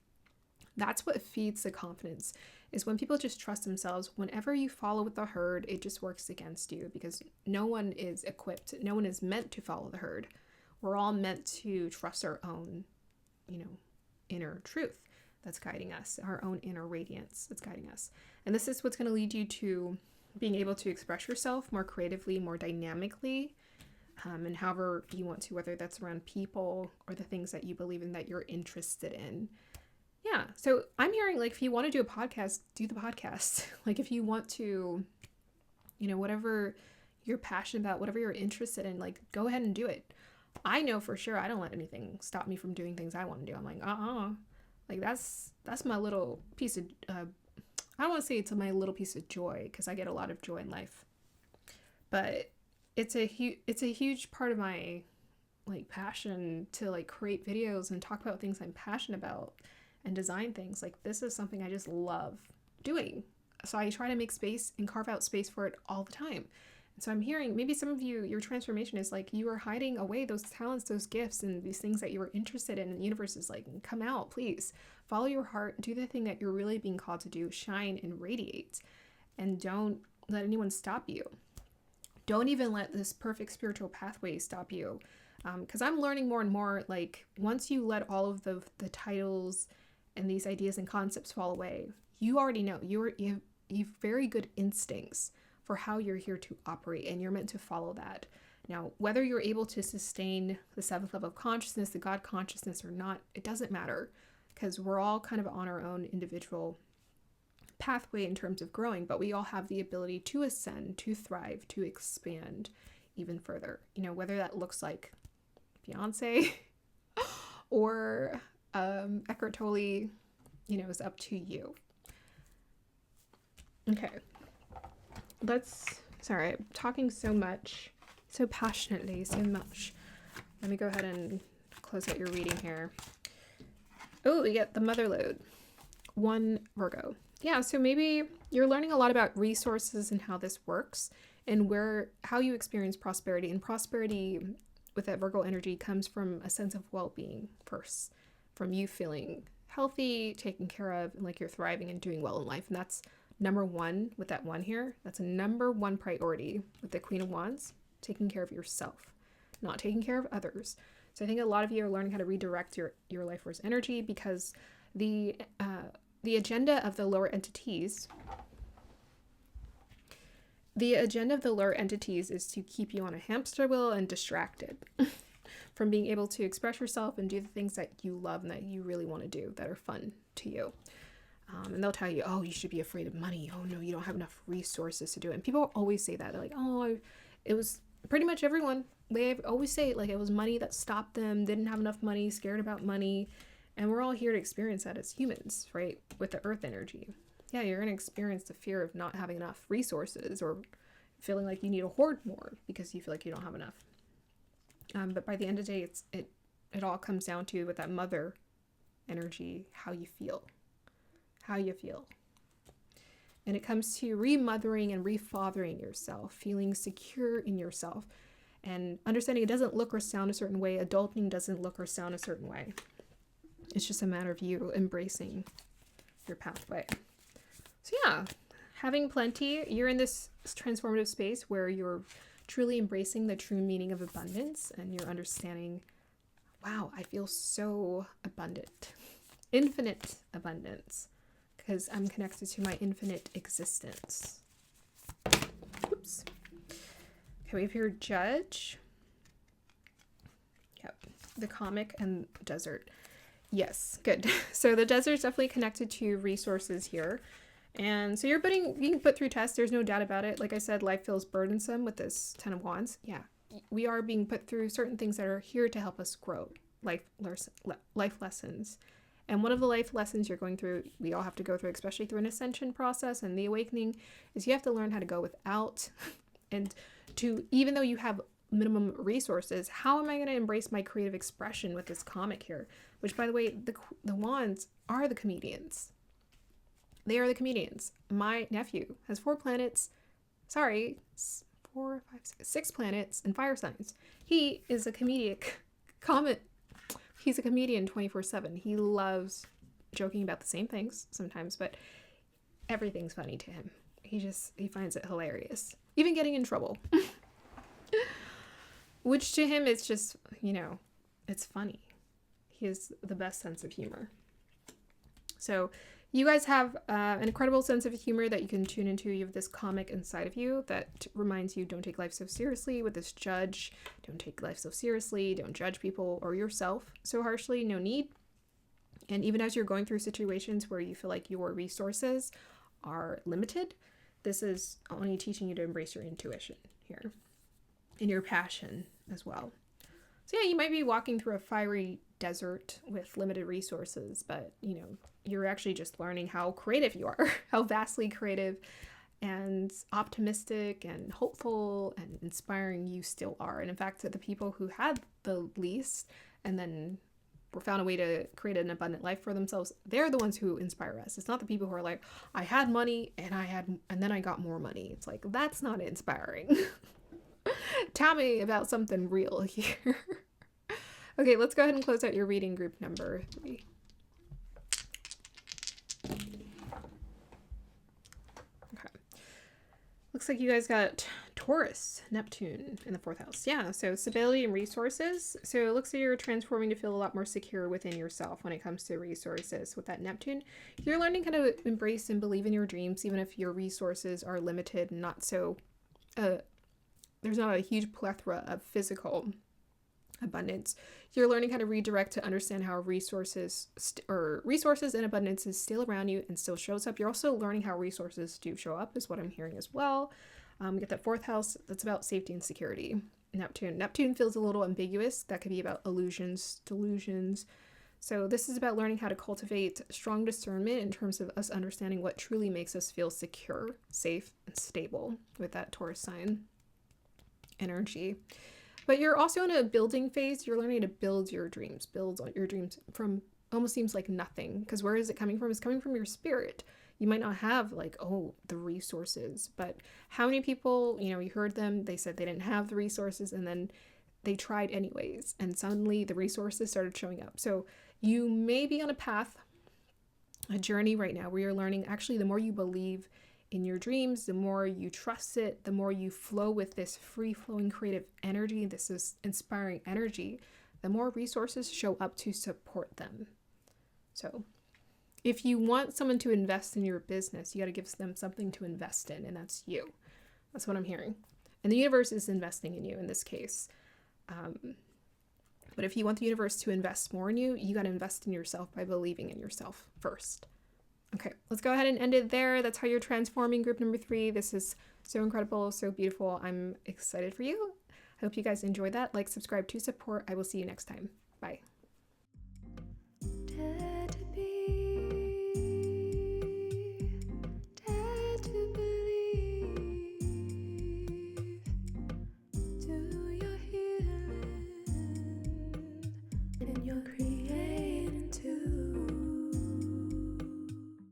that's what feeds the confidence, is when people just trust themselves. Whenever you follow with the herd, it just works against you because no one is equipped. No one is meant to follow the herd. We're all meant to trust our own, you know, inner truth that's guiding us, our own inner radiance that's guiding us. And this is what's going to lead you to being able to express yourself more creatively, more dynamically, and however you want to, whether that's around people or the things that you believe in that you're interested in. Yeah, so I'm hearing, like, if you want to do a podcast, do the podcast. Like, if you want to, you know, whatever you're passionate about, whatever you're interested in, like, go ahead and do it. I know for sure I don't let anything stop me from doing things I want to do. I'm like, like, that's my little piece of, I don't want to say it's my little piece of joy, because I get a lot of joy in life. But it's a huge part of my, like, passion to, like, create videos and talk about things I'm passionate about and design things. Like, this is something I just love doing. So I try to make space and carve out space for it all the time. And so I'm hearing maybe some of you, your transformation is like you are hiding away those talents, those gifts, and these things that you were interested in. And the universe is like, come out, please. Follow your heart. Do the thing that you're really being called to do. Shine and radiate. And don't let anyone stop you. Don't even let this perfect spiritual pathway stop you. Because I'm learning more and more, like, once you let all of the titles and these ideas and concepts fall away, you already know. You have very good instincts for how you're here to operate, and you're meant to follow that. Now, whether you're able to sustain the 7th level of consciousness, the God consciousness, or not, it doesn't matter, because we're all kind of on our own individual pathway in terms of growing, but we all have the ability to ascend, to thrive, to expand even further. You know, whether that looks like Beyonce or Eckhart Tolle, you know, is up to you. Okay. Sorry, I'm talking so much, so passionately, so much. Let me go ahead and close out your reading here. Oh, we get the mother lode. 1 Virgo. Yeah, so maybe you're learning a lot about resources and how this works and how you experience prosperity. And prosperity with that Virgo energy comes from a sense of well-being first, from you feeling healthy, taken care of, and like you're thriving and doing well in life. And that's number 1 with that 1 here. That's a number 1 priority with the Queen of Wands, taking care of yourself, not taking care of others. So I think a lot of you are learning how to redirect your life force energy, because the agenda of the lower entities is to keep you on a hamster wheel and distracted from being able to express yourself and do the things that you love and that you really want to do, that are fun to you. And they'll tell you, oh, you should be afraid of money. Oh, no, you don't have enough resources to do it. And people always say that. They're like, oh, it was pretty much everyone. They always say, like, it was money that stopped them, didn't have enough money, scared about money. And we're all here to experience that as humans, right? With the earth energy. Yeah, you're going to experience the fear of not having enough resources, or feeling like you need to hoard more because you feel like you don't have enough. But by the end of the day, it all comes down to, with that mother energy, how you feel. And it comes to remothering and refathering yourself, feeling secure in yourself, and understanding it doesn't look or sound a certain way. Adulting doesn't look or sound a certain way. It's just a matter of you embracing your pathway. So yeah, having plenty, you're in this transformative space where you're truly embracing the true meaning of abundance, and you're understanding, wow, I feel so abundant. Infinite abundance, because I'm connected to my infinite existence. Oops. Okay, we have here Judge. Yep, the comic and desert. Yes, good. So the desert's definitely connected to resources here. And so you're being put through tests. There's no doubt about it. Like I said, life feels burdensome with this 10 of Wands. Yeah, we are being put through certain things that are here to help us grow. Life lessons. And one of the life lessons you're going through, we all have to go through, especially through an ascension process and the awakening, is you have to learn how to go without. And to, even though you have minimum resources, how am I going to embrace my creative expression with this comic here? Which, by the way, the wands are the comedians. They are the comedians. My nephew has 6 planets and fire signs. He is a He's a comedian 24/7. He loves joking about the same things sometimes, but everything's funny to him. He finds it hilarious. Even getting in trouble. Which to him is just, it's funny. He has the best sense of humor. So you guys have an incredible sense of humor that you can tune into. You have this comic inside of you that reminds you, don't take life so seriously. With this Judge, don't take life so seriously. Don't judge people or yourself so harshly. No need. And even as you're going through situations where you feel like your resources are limited, this is only teaching you to embrace your intuition here and your passion as well. So yeah, you might be walking through a fiery desert with limited resources, but you're actually just learning how creative you are, how vastly creative and optimistic and hopeful and inspiring you still are. And in fact, the people who had the least and then found a way to create an abundant life for themselves, they're the ones who inspire us. It's not the people who are like, I had money and then I got more money. It's like, that's not inspiring. Tell me about something real here. Okay, let's go ahead and close out your reading, group number 3. Okay. Looks like you guys got Taurus, Neptune in the 4th house. Yeah, so stability and resources. So it looks like you're transforming to feel a lot more secure within yourself when it comes to resources. With that Neptune, you're learning how to embrace and believe in your dreams, even if your resources are limited and not so... there's not a huge plethora of physical abundance. You're learning how to redirect to understand how resources and abundance is still around you and still shows up. You're also learning how resources do show up, is what I'm hearing as well. We get that 4th house. That's about safety and security. Neptune feels a little ambiguous. That could be about illusions, delusions. So this is about learning how to cultivate strong discernment in terms of us understanding what truly makes us feel secure, safe, and stable with that Taurus sign energy. But you're also in a building phase. You're learning to build your dreams, from almost seems like nothing. Because where is it coming from? It's coming from your spirit. You might not have the resources, but how many people, you heard them, they said they didn't have the resources and then they tried anyways. And suddenly the resources started showing up. So you may be on a journey right now where you're learning, actually, the more you believe in your dreams, the more you trust it, the more you flow with this free-flowing creative energy, this is inspiring energy, the more resources show up to support them. So if you want someone to invest in your business, you got to give them something to invest in, and that's you. That's what I'm hearing. And the universe is investing in you in this case. But if you want the universe to invest more in you, you got to invest in yourself by believing in yourself first. Okay, let's go ahead and end it there. That's how you're transforming, group number 3. This is so incredible, so beautiful. I'm excited for you. I hope you guys enjoyed that. Like, subscribe to support. I will see you next time. Bye.